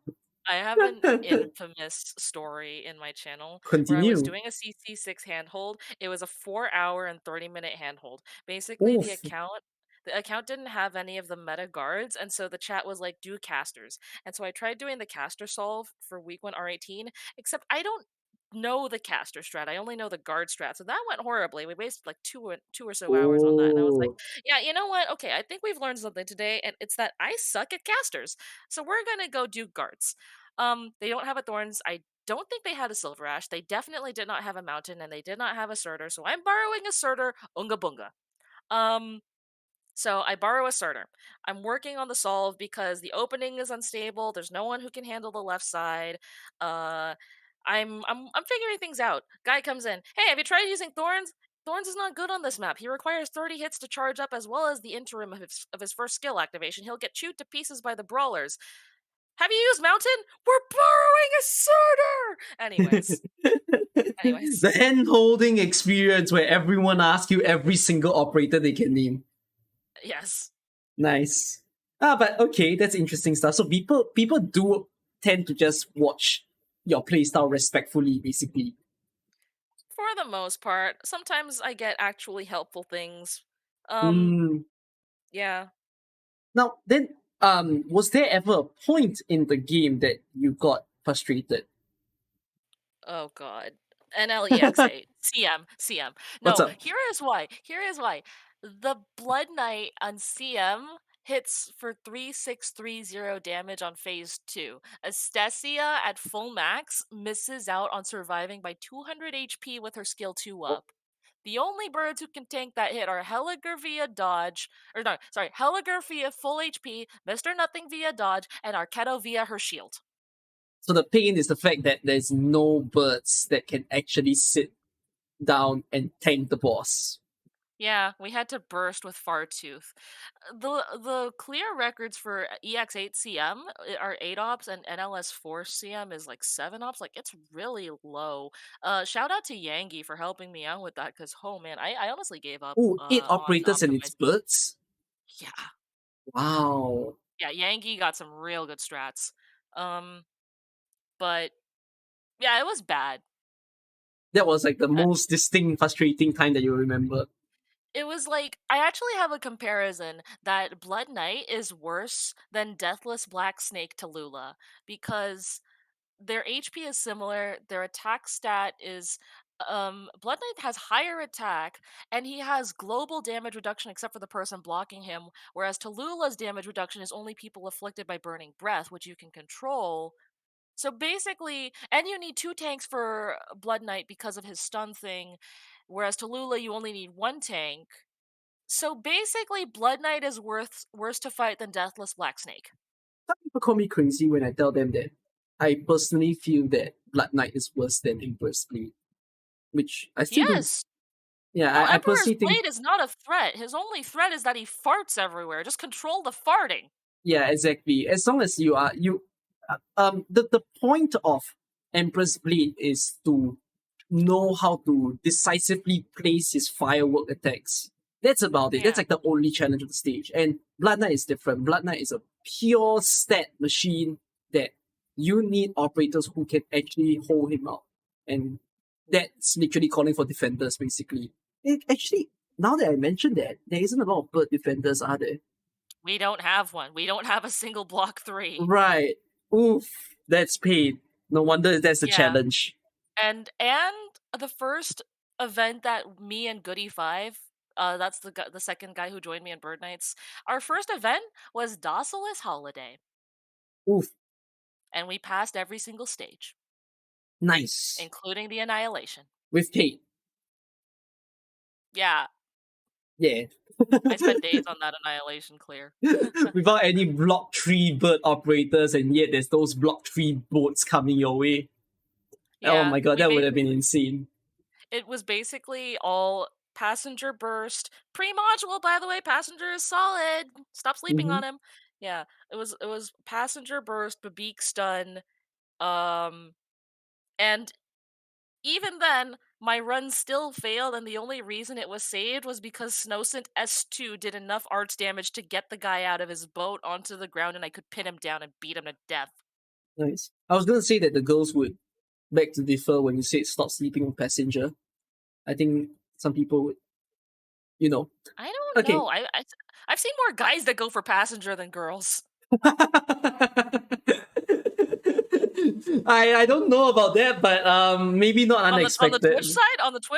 I have an infamous story in my channel where I was Continue. doing a CC6 handhold. It was a 4 hour and 30-minute handhold. Basically, Oof. the account didn't have any of the meta guards, and so the chat was like, do casters. And so I tried doing the caster solve for week 1 R18, except I don't know the caster strat. I only know the guard strat. So that went horribly. We wasted like two or so hours on that. And I was like, Oh. yeah, you know what? Okay, I think we've learned something today, and it's that I suck at casters. So we're gonna go do guards. They don't have a thorns. I don't think they had a silver ash. They definitely did not have a mountain, and they did not have a surtur. So I'm borrowing a surtur, unga bunga. Um, so I borrow a surtur. I'm working on the solve because the opening is unstable. There's no one who can handle the left side. Uh, I'm figuring things out. Guy comes in. Hey, have you tried using thorns? Thorns is not good on this map. He requires 30 hits to charge up as well as the interim of his first skill activation. He'll get chewed to pieces by the brawlers. Have you used Mountain? We're borrowing a sorter! Anyways. Anyways. The hand holding experience where everyone asks you every single operator they can name. Yes. Nice. Ah, but okay, that's interesting stuff. So people do tend to just watch your playstyle respectfully, basically. For the most part. Sometimes I get actually helpful things. Um, Mm. yeah. Now then, was there ever a point in the game that you got frustrated? Oh god. NLEX8. CM. What's No, up? here is why. Here is why. The Blood Knight on CM hits for 3630 damage on phase 2. Estesia at full max misses out on surviving by 200 HP with her skill 2 up. The only birds who can tank that hit are Helliger via dodge, or no, sorry, Helliger via full HP, Mr. Nothing via dodge, and Arketo via her shield. So the pain is the fact that there's no birds that can actually sit down and tank the boss. Yeah, we had to burst with Fartooth. The clear records for EX8 CM are 8 ops and NLS4 CM is like 7 ops. Like it's really low. Shout out to Yangi for helping me out with that because oh man, I honestly gave up Oh, eight on operators and it's optimizing. birds? Yeah. Wow. Yeah, Yangi got some real good strats. Um but yeah, it was bad. That was like the most distinct, frustrating time that you remember. It was like I actually have a comparison that Blood Knight is worse than Deathless Black Snake Tallulah because their HP is similar, their attack stat is Blood Knight has higher attack and he has global damage reduction except for the person blocking him, whereas Tallulah's damage reduction is only people afflicted by burning breath, which you can control. So basically, and you need 2 tanks for Blood Knight because of his stun thing, whereas Tallulah you only need 1 tank. So basically, Blood Knight is worse to fight than Deathless Black Snake. Some people call me crazy when I tell them that I personally feel that Blood Knight is worse than Emperor's Blade, which I still do. Yes. Yeah, No, I Emperor's personally think. Blade is not a threat. His only threat is that he farts everywhere. Just control the farting. Yeah, exactly. As long as the point of Emperor's Blade is to know how to decisively place his firework attacks. That's about it. That's Yeah. like the only challenge of the stage. And Blood Knight is different. Blood Knight is a pure stat machine that you need operators who can actually hold him out. And that's literally calling for defenders, basically. Actually, now that I mentioned that, there isn't a lot of bird defenders, are there? We don't have one. We don't have a single block 3. Right. Oof. That's pain. No wonder that's a Yeah. challenge. And the first event that me and Goody 5, that's the second guy who joined me in Birdknights. Our first event was Docilis Holiday. Oof. and we passed every single stage, Nice. including the annihilation. With Kate. Yeah, Yeah. I spent days on that annihilation clear. Without any block 3 bird operators, and yet there's those block 3 boats coming your way. Oh Yeah, my god, that would have been insane. it was basically all passenger burst. Pre-module, by the way, passenger is solid. Stop sleeping Mm-hmm. on him. Yeah, it was passenger burst, Babik stun, um, and even then, my run still failed, and the only reason it was saved was because Snowsint S2 did enough arts damage to get the guy out of his boat onto the ground, and I could pin him down and beat him to death. Nice. I was gonna say that the girls would beg to differ when you said stop sleeping on passenger. I think some people would, you know. I don't Okay. know. I've seen more guys that go for passenger than girls. I don't know about that, but maybe not On the Twitch unexpected.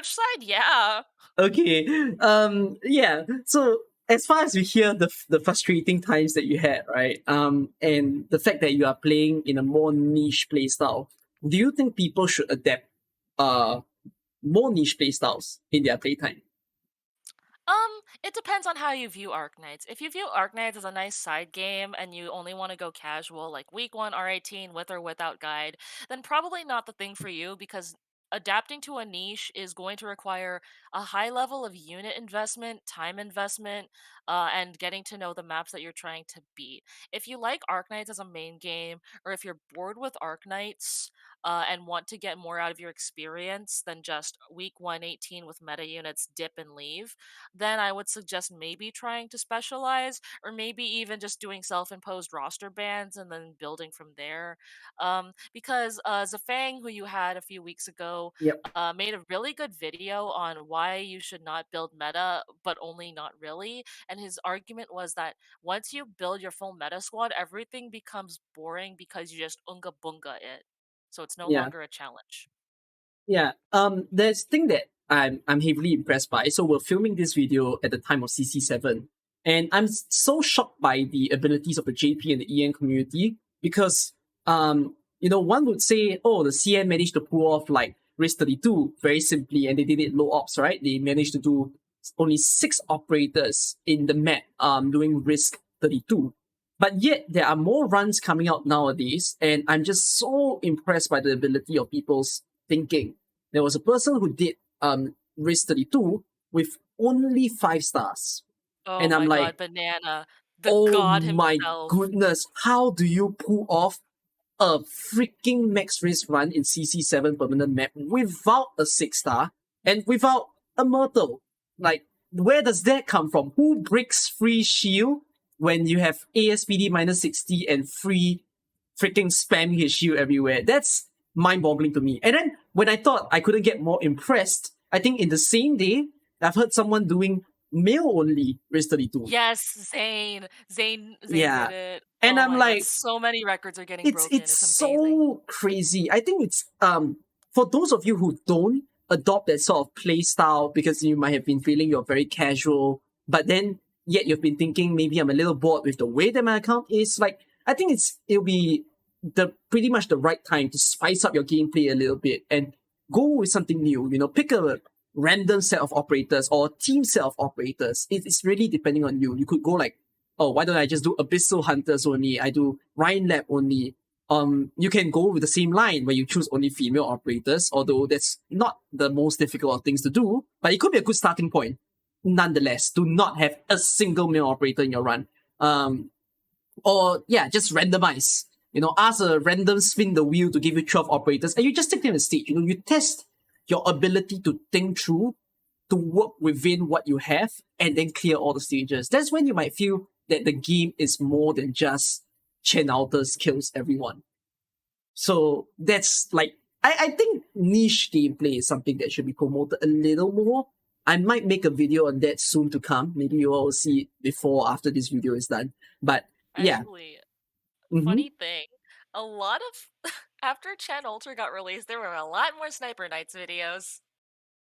side, yeah. Okay. Yeah. So as far as we hear the frustrating times that you had, right? And the fact that you are playing in a more niche playstyle, do you think people should adapt uh more niche playstyles in their playtime? It depends on how you view Arknights. If you view Arknights as a nice side game and you only want to go casual, like week 1 R18 with or without guide, then probably not the thing for you because adapting to a niche is going to require a high level of unit investment, time investment, and getting to know the maps that you're trying to beat. If you like Arknights as a main game, or if you're bored with Arknights, and want to get more out of your experience than just week 118 with meta units dip and leave, then I would suggest maybe trying to specialize, or maybe even just doing self-imposed roster bans and then building from there. Because Zafang, who you had a few weeks ago, Yep. made a really good video on why you should not build meta, but only not really. And his argument was that once you build your full meta squad, everything becomes boring because you just unga bunga it. So it's no Yeah. longer a challenge. Yeah. There's thing that I'm heavily impressed by. So we're filming this video at the time of CC7, and I'm so shocked by the abilities of the JP and the EN community because one would say, oh, the CN managed to pull off like Risk 32 very simply, and they did it low ops, right? They managed to do only 6 operators in the map doing Risk 32. But yet there are more runs coming out nowadays, and I'm just so impressed by the ability of people's thinking. There was a person who did Risk 32 with only 5 stars. Oh And I'm my like, god, Banana, the oh god my himself. goodness, how do you pull off a freaking max risk run in CC7 permanent map without a 6 star and without a myrtle? Like, where does that come from? Who breaks free shield when you have ASPD minus 60 and free freaking spam his shield everywhere? That's mind boggling to me. And then when I thought I couldn't get more impressed, I think in the same day, I've heard someone doing male only Risk 32. Yes, Zane did Yeah. it. And Oh I'm my god, like, so many records are getting it's broken. It's amazing. so crazy. I think it's for those of you who don't adopt that sort of play style because you might have been feeling you're very casual, but then yet you've been thinking maybe I'm a little bored with the way that my account is. Like, I think it'll be the pretty much the right time to spice up your gameplay a little bit and go with something new. Pick a random set of operators or team set of operators. It's really depending on you. You could go like, oh, why don't I just do Abyssal Hunters only? I do Rhine Lab only. You can go with the same line where you choose only female operators, although that's not the most difficult of things to do, but it could be a good starting point. Nonetheless, do not have a single male operator in your run. Or yeah, just randomize. Ask a random spin the wheel to give you 12 operators, and you just take them on stage. You test your ability to think through, to work within what you have, and then clear all the stages. That's when you might feel that the game is more than just Chen Alters kills everyone. So that's like, I think niche gameplay is something that should be promoted a little more. I might make a video on that soon to come. Maybe you all will see it before or after this video is done. But yeah. Actually, Mm-hmm. funny thing, a lot of after Chen Ultra got released, there were a lot more Sniper Knights videos.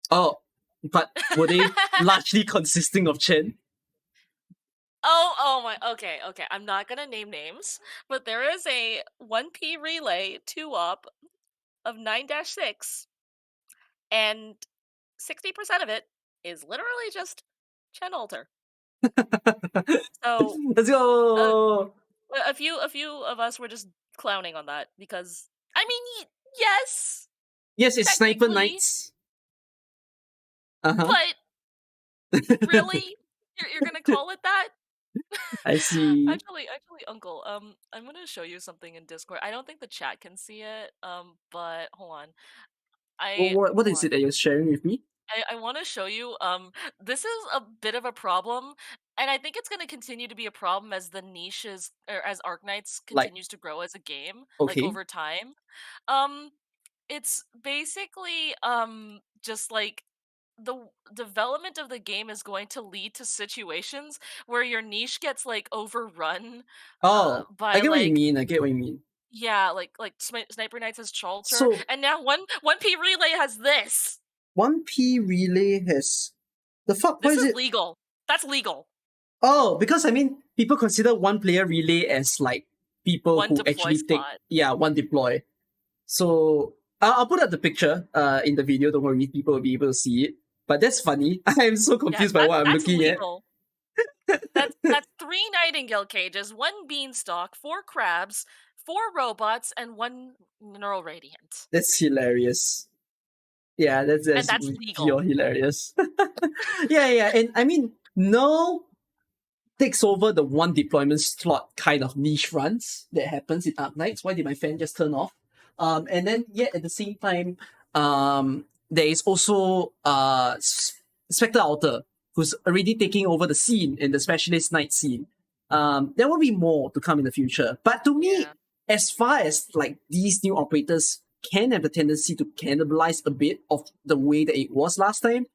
Oh, but were they largely consisting of Chen? Oh my. Okay, okay. I'm not gonna name names, but there is a 1P relay 2-op of 9-6, and 60% of it is literally just Chen Alter. So Let's uh, go. a few of us were just clowning on that because I mean, yes, Yes, it's Sniper technically, Knights. Uh-huh. but really, you're gonna call it that? I see. Actually, Uncle, I'm gonna show you something in Discord. I don't think the chat can see it, but hold on. What Hold is on. it that you're sharing with me? I want to show you. This is a bit of a problem, and I think it's going to continue to be a problem as the niches or as Arknights Like, continues to grow as a game, like okay. over time. Um, it's basically just like development of the game is going to lead to situations where your niche gets like overrun Oh, I by get what you like mean. I get what you mean. yeah, like Sniper Knights has Chalter, So, and now one P Relay has this. 1P Relay has... The fuck? Why This is is it... legal. That's legal. Oh, because I mean, people consider one player relay as like people One who deploy actually take, spot. yeah, one deploy. So I'll put up the picture in the video. Don't worry, people will be able to see it. But that's funny. I'm so Yeah, confused by what I'm that's looking at. legal. That's 3 nightingale cages, 1 beanstalk, 4 crabs, 4 robots, and 1 neural radiant. That's hilarious. Yeah, And that's that's pure legal. hilarious. Yeah, and I mean, no takes over the one deployment slot kind of niche runs that happens in Arknights. Why did my fan just turn off? And then yet at the same time, there is also Spectre Alter, who's already taking over the scene in the Specialist Knight scene. There will be more to come in the future. But to me, Yeah. as far as like these new operators can have the tendency to cannibalize a bit of the way that it was last time,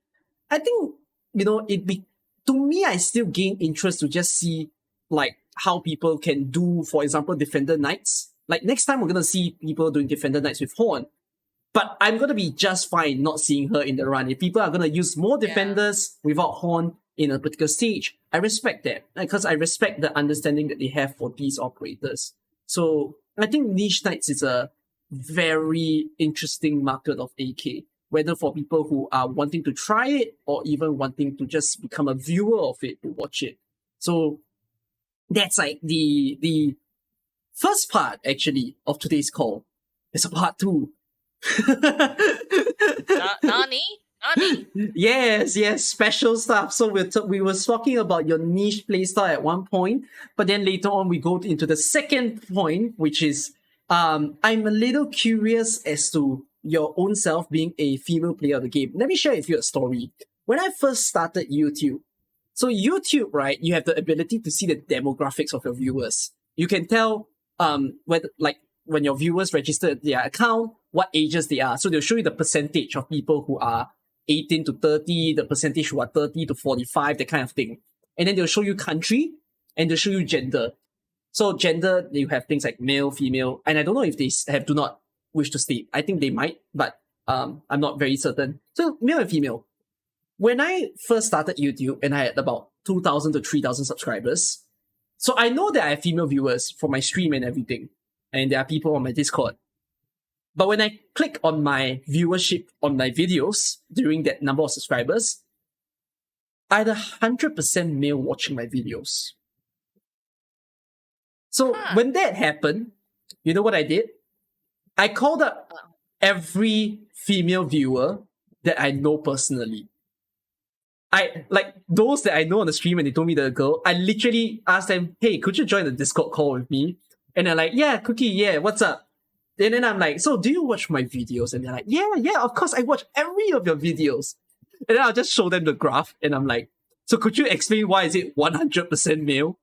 I think, it be to me, I still gain interest to just see like how people can do, for example, Defender Knights. Like next time we're gonna see people doing Defender Knights with Horn. But I'm gonna be just fine not seeing her in the run. If people are gonna use more Yeah. defenders without Horn in a particular stage, I respect that. Because I respect the understanding that they have for these operators. So I think Niche Knights is a very interesting market of AK, whether for people who are wanting to try it or even wanting to just become a viewer of it to watch it. So that's like the first part actually of today's call. It's a part two. Nani? Nani? Yes, special stuff. So we were talking about your niche playstyle at one point, but then later on we go into the second point, which is I'm a little curious as to your own self being a female player of the game. Let me share with you a story. When I first started YouTube, so YouTube, right, you have the ability to see the demographics of your viewers. You can tell whether like when your viewers register their account, what ages they are. So they'll show you the percentage of people who are 18 to 30, the percentage who are 30 to 45, that kind of thing. And then they'll show you country and they'll show you gender. So gender, you have things like male, female, and I don't know if they have do not wish to state. I think they might, but I'm not very certain. So male and female. When I first started YouTube and I had about 2,000 to 3,000 subscribers, so I know that I have female viewers for my stream and everything, and there are people on my Discord. But when I click on my viewership on my videos during that number of subscribers, I had 100% male watching my videos. So Huh. when that happened, you know what I did? I called up every female viewer that I know personally. I like those that I know on the stream and they told me the girl, I literally asked them, hey, could you join the Discord call with me? And they're like, yeah, Cookie, yeah, what's up? And then I'm like, so do you watch my videos? And they're like, yeah, of course I watch every of your videos. And then I'll just show them the graph and I'm like, so could you explain why is it 100% male?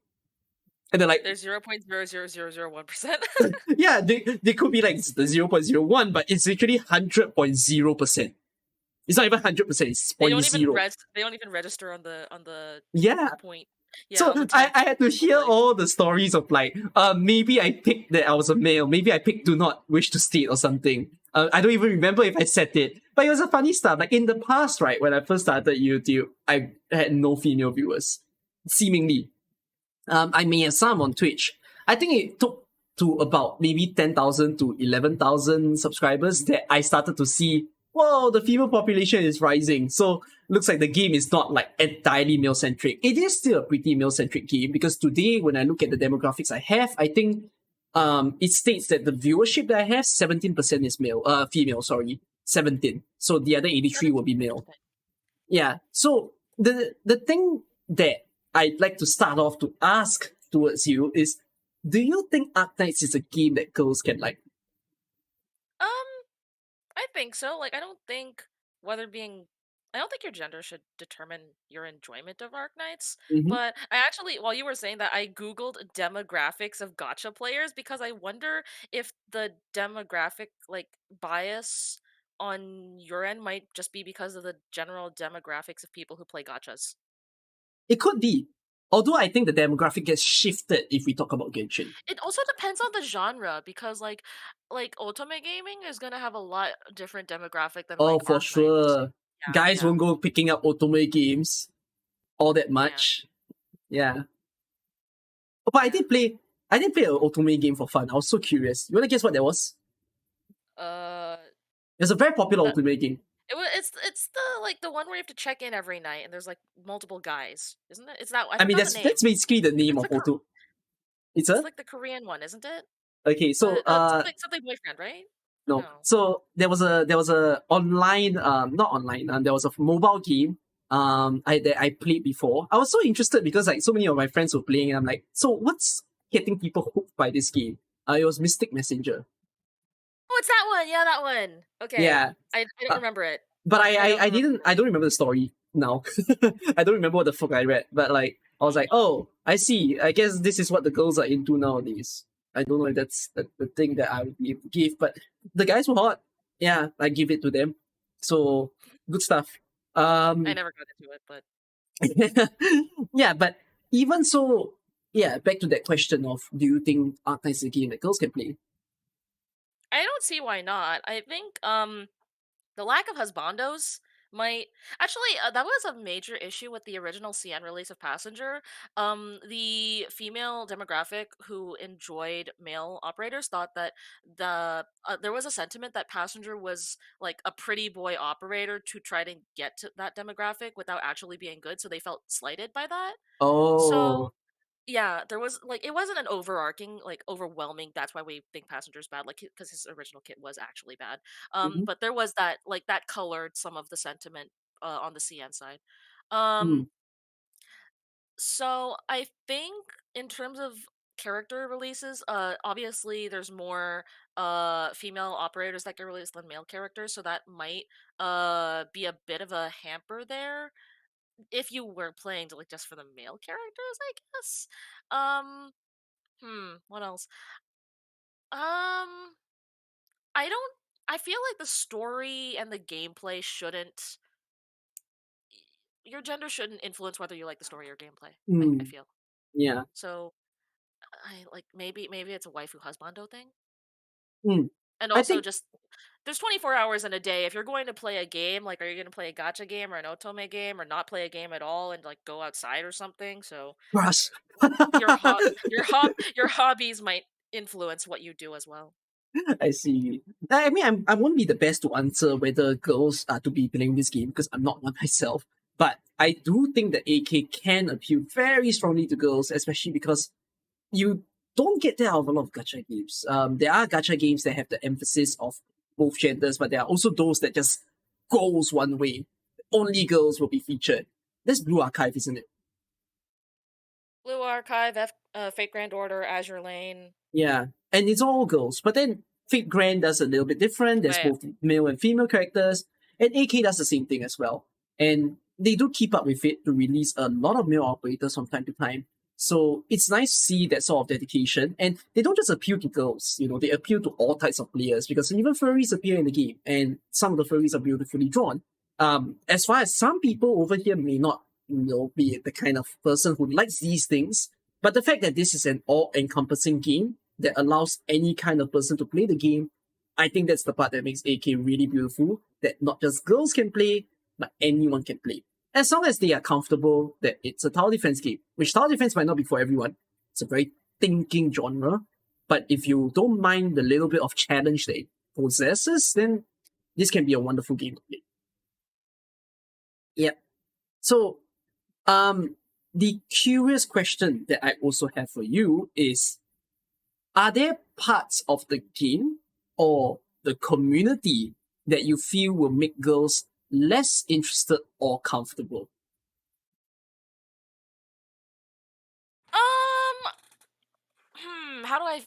And they're like, There's 0.00001%. yeah, they could be like the 0.01, but it's literally 100.0%. It's not even 100%, it's They 0. don't even 0. they don't even register on the Yeah. point. Yeah, So on the I had to point hear like, all the stories of like, maybe I picked that I was a male, maybe I picked do not wish to state or something. I don't even remember if I said it, but it was a funny stuff. Like in the past, right, when I first started YouTube, I had no female viewers, seemingly. I may have some on Twitch. I think it took to about maybe 10,000 to 11,000 subscribers that I started to see, whoa, the female population is rising. So looks like the game is not like entirely male centric. It is still a pretty male centric game because today, when I look at the demographics I have, I think it states that the viewership that I have, 17% is female, sorry, 17. So the other 83 will be male. Interesting. Yeah. So the thing that I'd like to start off to ask towards you is, do you think Arknights is a game that girls can like? Um, I think so. Like, I don't think your gender should determine your enjoyment of Arknights. Mm-hmm. But I actually, while you were saying that, I googled demographics of gacha players because I wonder if the demographic like bias on your end might just be because of the general demographics of people who play gachas. It could be. Although I think the demographic gets shifted if we talk about Genshin. It also depends on the genre because like otome gaming is gonna have a lot different demographic than Oh, like for Arknights. sure. Yeah, Guys yeah, won't go picking up otome games all that yeah, much. Yeah. But I did play an otome game for fun. I was so curious. You wanna guess what that was? yeah. It was a very popular That otome game. it's the like the one where you have to check in every night and there's like multiple guys, isn't it? It's that I I mean forgot the that's name. basically the name It's of the auto. It's it's a like the Korean one, isn't it? okay, so Something boyfriend, right? Or no. no? So there was a online not online there was a mobile game that I played before. I was so interested because like so many of my friends were playing and I'm like, so what's getting people hooked by this game? It was Mystic Messenger. Oh, it's that one. Yeah, that one. Okay. Yeah. I don't Uh, remember it. but I don't remember. I don't remember the story now. I don't remember what the fuck I read. But like I was like, oh, I see. I guess this is what the girls are into nowadays. I don't know if that's the thing that I would be able to give, but the guys were hot. Yeah, I give it to them. So good stuff. I Um never got into it, but yeah, but even so, yeah, back to that question of, do you think Arknights is a game that girls can play? I don't see why not. I think the lack of husbandos might actually that was a major issue with the original CN release of Passenger. The female demographic who enjoyed male operators thought that there was a sentiment that Passenger was like a pretty boy operator to try to get to that demographic without actually being good, so they felt slighted by that. So Oh. yeah, there was like it wasn't an overarching, like overwhelming. That's why we think Passenger's bad, like because his original kit was actually bad. Mhm. But there was that like that colored some of the sentiment on the CN side. Um, Mm. so I think in terms of character releases, obviously there's more female operators that get released than male characters, so that might be a bit of a hamper there if you were playing to like just for the male characters, I guess. Um, what else? Um, I don't. I feel like the story and the gameplay shouldn't. Your gender shouldn't influence whether you like the story or gameplay. I Mm. feel Yeah. so. I like maybe it's a waifu husbando thing, Mm. and I also think just there's 24 hours in a day. If you're going to play a game, like are you going to play a gacha game or an otome game or not play a game at all and like go outside or something? So Russ. your hobbies might influence what you do as well. I see. I mean, I won't be the best to answer whether girls are to be playing this game because I'm not one myself. But I do think that AK can appeal very strongly to girls, especially because you don't get that out of a lot of gacha games. There are gacha games that have the emphasis of both genders, but there are also those that just goes one way. Only girls will be featured. That's Blue Archive, isn't it? Blue Archive, Fate Grand Order, Azure Lane. Yeah, and it's all girls. But then Fate Grand does a little bit different. There's Right. both male and female characters, and AK does the same thing as well. And they do keep up with it to release a lot of male operators from time to time. So it's nice to see that sort of dedication. And they don't just appeal to girls, they appeal to all types of players because even furries appear in the game, and some of the furries are beautifully drawn. As far as some people over here may not, be the kind of person who likes these things, but the fact that this is an all-encompassing game that allows any kind of person to play the game, I think that's the part that makes AK really beautiful. That not just girls can play, but anyone can play. as long as they are comfortable that it's a tower defense game, which tower defense might not be for everyone. It's a very thinking genre. But if you don't mind the little bit of challenge that it possesses, then this can be a wonderful game to play. Yeah. So, the curious question that I also have for you is, are there parts of the game or the community that you feel will make girls less interested or comfortable? Um, how do I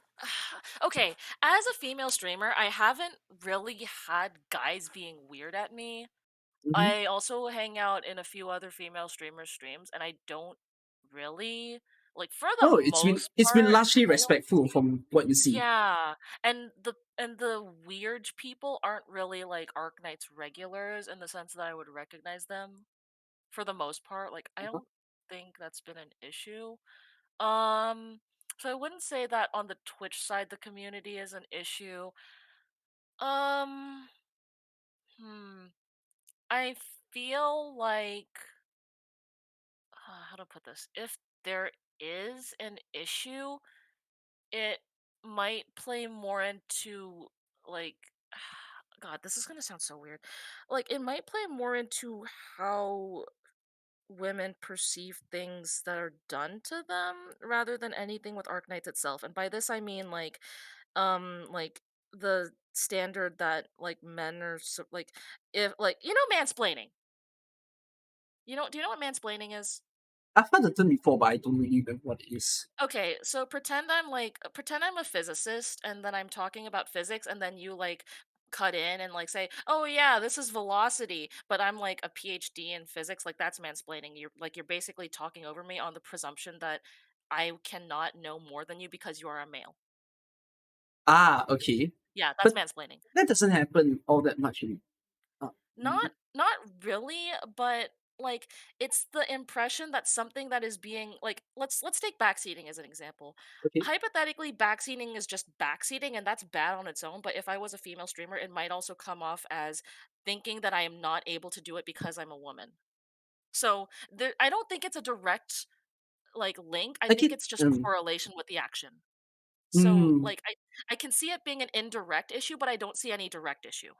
Okay, as a female streamer, I haven't really had guys being weird at me. Mm-hmm. I also hang out in a few other female streamers' streams, and I don't really like for the Oh, most it's been part, largely I don't respectful see. from what you see. Yeah, and the weird people aren't really like Arknights regulars in the sense that I would recognize them for the most part. Like I Uh-huh. don't think that's been an issue. Um, so I wouldn't say that on the Twitch side the community is an issue. Um, hmm, I feel like how to put this? If there is an issue, it might play more into like God, this is gonna sound so weird. Like it might play more into how women perceive things that are done to them rather than anything with Arknights itself. And by this I mean like the standard that like men are like if like mansplaining. Do you know what mansplaining is? I've heard the term before, but I don't really know what it is. Okay, so pretend I'm a physicist and then I'm talking about physics and then you like cut in and like say, "Oh yeah, this is velocity," but I'm like a PhD in physics, like that's mansplaining. You're basically talking over me on the presumption that I cannot know more than you because you are a male. Ah, okay. Yeah, that's But mansplaining. that doesn't happen all that much in. Uh, Not really, but like it's the impression that something that is being like let's take backseating as an example. okay. Hypothetically, backseating is just backseating and that's bad on its own, but if I was a female streamer, it might also come off as thinking that I am not able to do it because I'm a woman. So I don't think it's a direct like link. I Like think it. it's just correlation with the action. So Mm, like I can see it being an indirect issue, but I don't see any direct issue.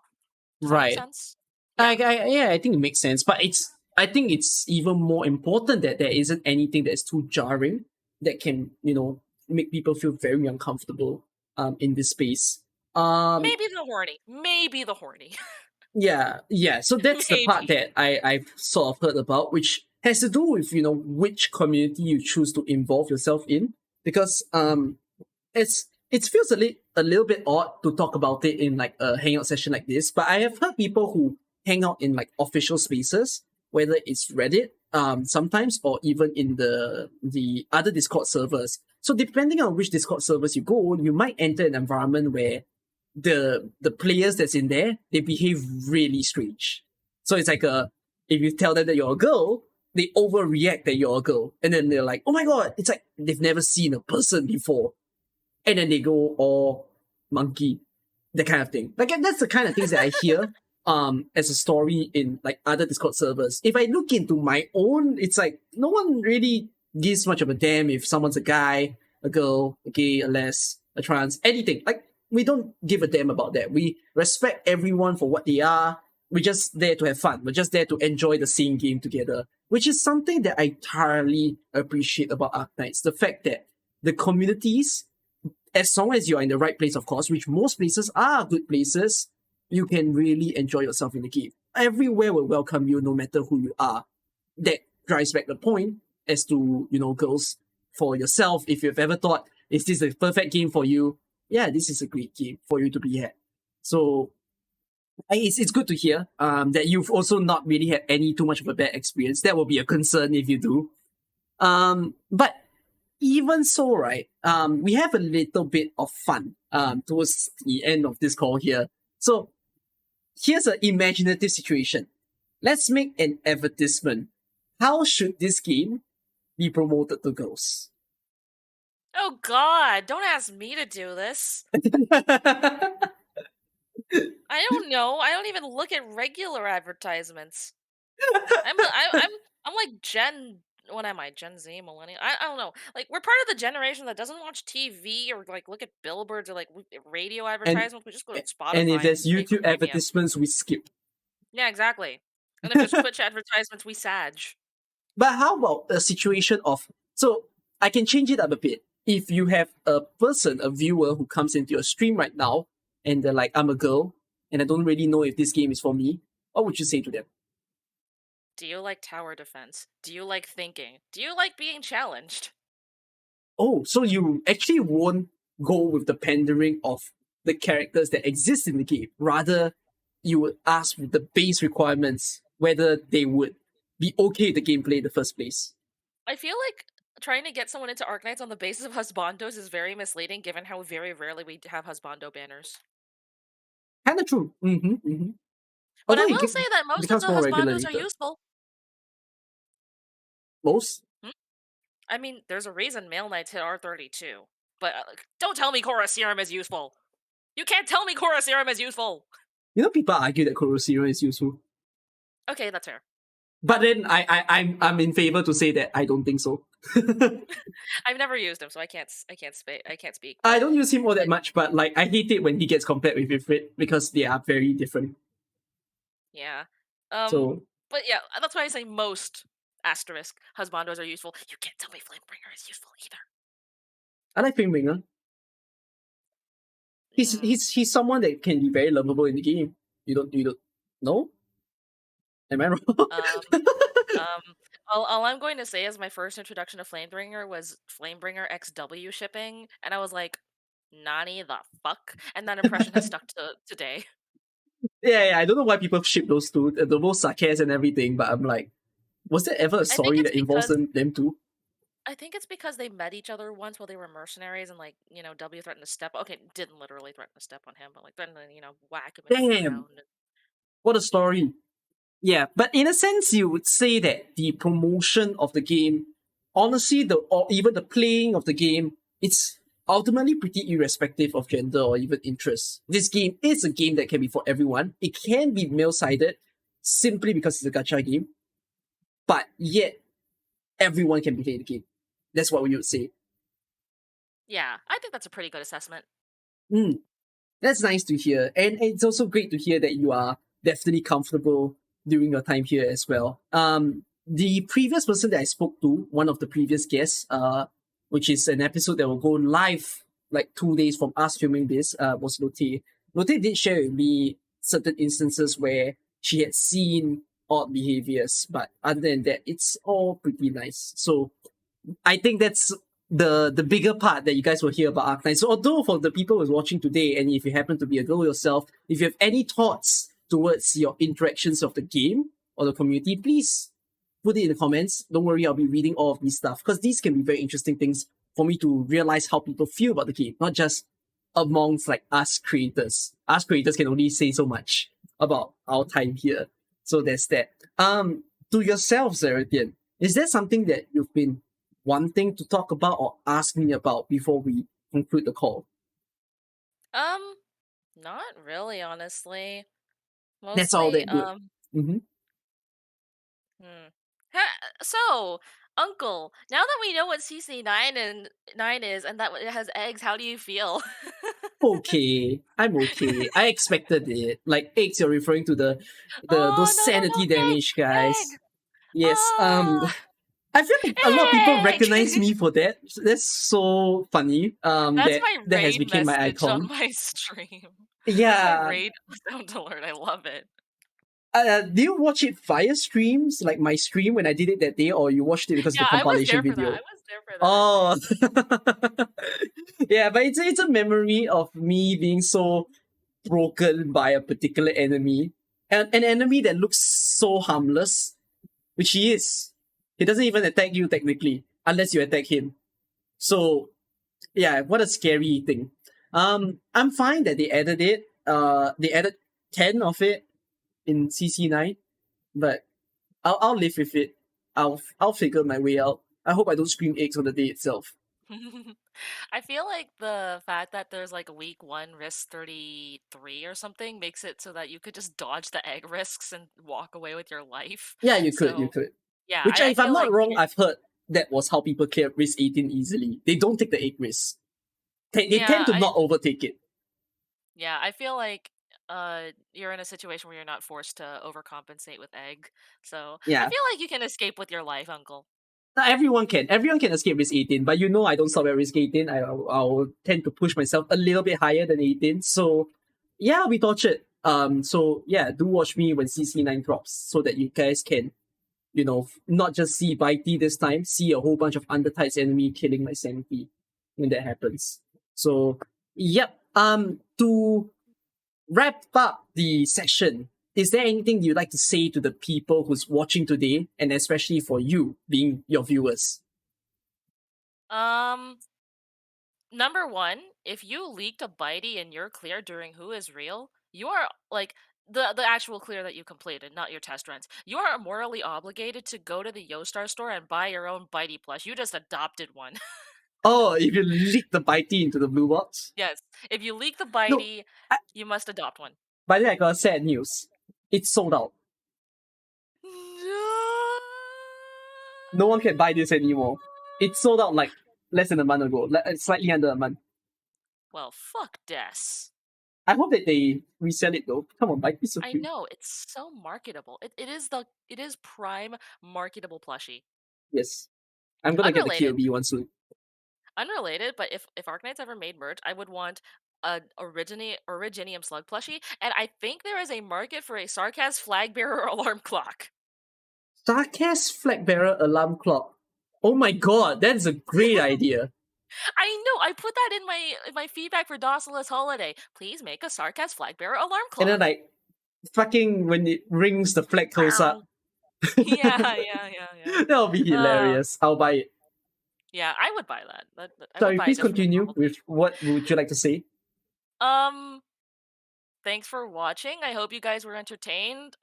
Does that make right. sense? Yeah. Yeah, I think it makes sense. But I think it's even more important that there isn't anything that's too jarring that can, make people feel very uncomfortable in this space. Um, Maybe the horny. Maybe the horny. yeah, yeah. So that's the part Maybe. that I've sort of heard about, which has to do with, which community you choose to involve yourself in. Because it feels a little bit odd to talk about it in like a hangout session like this, but I have heard people who hang out in like official spaces, whether it's Reddit, sometimes, or even in the other Discord servers. So depending on which Discord servers you go, you might enter an environment where the players that's in there, they behave really strange. So it's like if you tell them that you're a girl, they overreact that you're a girl, and then they're like, "Oh my god!" It's like they've never seen a person before, and then they go all monkey, that kind of thing. Like that's the kind of things that I hear as a story in like other Discord servers. If I look into my own, it's like no one really gives much of a damn if someone's a guy, a girl, a gay, a les, a trans, anything. Like we don't give a damn about that. We respect everyone for what they are. We're just there to have fun. We're just there to enjoy the same game together, which is something that I thoroughly appreciate about Arknights. The fact that the communities, as long as you're in the right place, of course, which most places are good places, you can really enjoy yourself in the game. Everywhere will welcome you, no matter who you are. That drives back the point as to, girls, for yourself, if you've ever thought, is this a perfect game for you? Yeah, this is a great game for you to be at. So it's good to hear that you've also not really had any too much of a bad experience. That will be a concern if you do. But even so, right, we have a little bit of fun towards the end of this call here. So here's an imaginative situation. Let's make an advertisement. How should this game be promoted to girls? Oh god, don't ask me to do this. I don't know. I don't even look at regular advertisements. I'm like Gen. What am I? Gen Z, millennial? I don't know. Like we're part of the generation that doesn't watch TV or like look at billboards or like radio and advertisements. We just go to and if Spotify and there's pay for YouTube premium. advertisements, we skip. Yeah, exactly. And if there's Twitch advertisements, we sag. But how about a situation of, so I can change it up a bit. If you have a person, a viewer who comes into your stream right now and they're like, I'm a girl and I don't really know if this game is for me, what would you say to them? Do you like tower defense? Do you like thinking? Do you like being challenged? Oh, so you actually won't go with the pandering of the characters that exist in the game. Rather, you would ask with the base requirements whether they would be okay with the gameplay in the first place. I feel like trying to get someone into Arknights on the basis of husbandos is very misleading, given how very rarely we have husbando banners. Kind of true. Mm-hmm. But Although I it will say that most of becomes the more regular husbandos are later. useful. Most? Hmm? I mean, there's a reason male knights hit R32. But don't tell me Korra Serum is useful. You can't tell me Korra Serum is useful. You know, people argue that Corosiro is useful. Okay, that's fair. But then I'm in favor to say that I don't think so. I've never used him, so I can't speak. I But don't use him all that much, but like I hate it when he gets compared with Ifrit because they are very different. yeah, So but yeah, that's why I say most asterisk husbandos are useful. You can't tell me Flamebringer is useful either. I like Fingwinger. Hmm. He's someone that can be very lovable in the game. You don't know? Am I wrong? Um, um, all I'm going to say is my first introduction to Flamebringer was Flamebringer XW shipping, and I was like, Nani the fuck? And that impression has stuck to today. Yeah, I don't know why people ship those two, the most sarcasm and everything, but I'm like, was there ever a I think story it's that involves because them two? I think it's because they met each other once while they were mercenaries, and like W threatened to step. Okay, didn't literally threaten to step on him, but like threatened to whack him into the Damn, ground. what a story. Yeah, but in a sense, you would say that the promotion of the game, honestly, or even the playing of the game, it's ultimately pretty irrespective of gender or even interest. This game is a game that can be for everyone. It can be male-sided simply because it's a gacha game, but yet everyone can play the game. That's what we would say. Yeah, I think that's a pretty good assessment. Mm. That's nice to hear. And it's also great to hear that you are definitely comfortable during your time here as well. The previous person that I spoke to, one of the previous guests, which is an episode that will go live like 2 days from us filming this, was Lotte. Lotte did share with me certain instances where she had seen odd behaviors, but other than that, it's all pretty nice. So I think that's the bigger part that you guys will hear about Arknights. So although for the people who's watching today, and if you happen to be a girl yourself, if you have any thoughts towards your interactions of the game or the community, please put it in the comments. Don't worry, I'll be reading all of these stuff because these can be very interesting things for me to realize how people feel about the game, not just amongst like us creators. Us creators can only say so much about our time here. So there's that. To yourself, Xairathan, is there something that you've been wanting to talk about or ask me about before we conclude the call? Um, not really, honestly. That's all Mostly, that good. Mm-hmm. hmm. So, Uncle, now that we know what CC9 and 9 is and that it has eggs, how do you feel? Okay, I'm okay. I expected it. Like eggs, you're referring to the Oh, those no, no, no, sanity egg! damage guys. Egg! Yes. Oh, I feel like a lot of people egg! recognize me for that. That's so funny. That's That my that has raid become my message on icon. my stream. That's my Yeah. raid sound alert. I love it. Do you watch it via streams, like my stream when I did it that day, or you watched it because of the Yeah, I was compilation there for that. I video? was there for that. Oh, yeah, but it's a memory of me being so broken by a particular enemy, and an enemy that looks so harmless, which he is. He doesn't even attack you technically, unless you attack him. So yeah, what a scary thing. I'm fine that they added it. They added 10 of it in CC9, but I'll live with it. I'll figure my way out. I hope I don't scream eggs on the day itself. I feel like the fact that there's like week one risk 33 or something makes it so that you could just dodge the egg risks and walk away with your life. Yeah, you So could. yeah, Which, I if I'm feel not like wrong, I've heard that was how people clear risk 18 easily. They don't take the egg risk. They tend yeah, to not overtake it. I feel like you're in a situation where you're not forced to overcompensate with egg. So I Yeah. feel like you can escape with your life, Uncle. Not everyone can. Everyone can escape risk 18, but I don't stop at risk 18. I'll tend to push myself a little bit higher than 18. So, yeah, we tortured. So, yeah, do watch me when CC9 drops so that you guys can, not just see Bitey this time, see a whole bunch of Undertides enemy killing my sanity when that happens. So, yep. To wrap up the session, is there anything you'd like to say to the people who's watching today, and especially for you being your viewers? Um, Number one, if you leaked a bitey in your clear during Who Is Real, you are like the actual clear that you completed, not your test runs. You are morally obligated to go to the YoStar store and buy your own bitey plush. You just adopted one. Oh, if you leak the Bitey into the blue box? Yes, if you leak the No, bitey, you must adopt one. by the way, I got sad news. It's sold out. No. No one can buy this anymore. It sold out like less than a month ago, slightly under a month. Well, fuck Des. I hope that they resell it though. Come on, Bitey's so I cute. know it's so marketable. It is prime marketable plushie. Yes. I'm gonna get the Unrelated, KOB one soon. unrelated, but if Arknights ever made merch, I would want a Originium slug plushie, and I think there is a market for a Sarkaz flag bearer alarm clock. Starcast Flag Bearer Alarm Clock. Oh my god, that's a great idea. I know. I put that in my feedback for Docila's holiday. Please make a Sarkaz flag bearer alarm And then clock. like fucking when it rings, the flag goes up. Yeah. That'll be hilarious. I'll buy it. Yeah. I would buy that. I would Sorry, buy it please just for my continue with novelty. what would you like to say? Um. Thanks for watching. I hope you guys were entertained.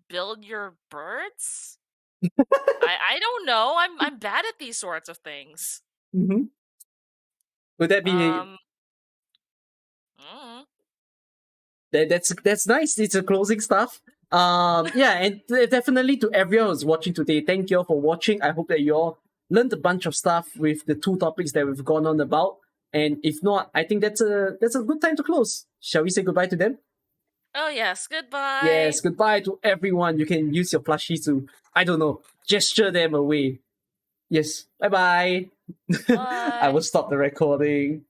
Build your birds. I don't know. I'm bad at these sorts of things. Mm-hmm. Would that be Um. mm, that's nice. It's a closing stuff. Yeah, and definitely to everyone who's watching today, thank you all for watching. I hope that you all learned a bunch of stuff with the two topics that we've gone on about. And if not, I think that's a good time to close. Shall we say goodbye to them? Oh yes. Goodbye. Yes, goodbye to everyone. You can use your plushies to, I don't know, gesture them away. Yes, bye bye. I will Bye. stop the recording.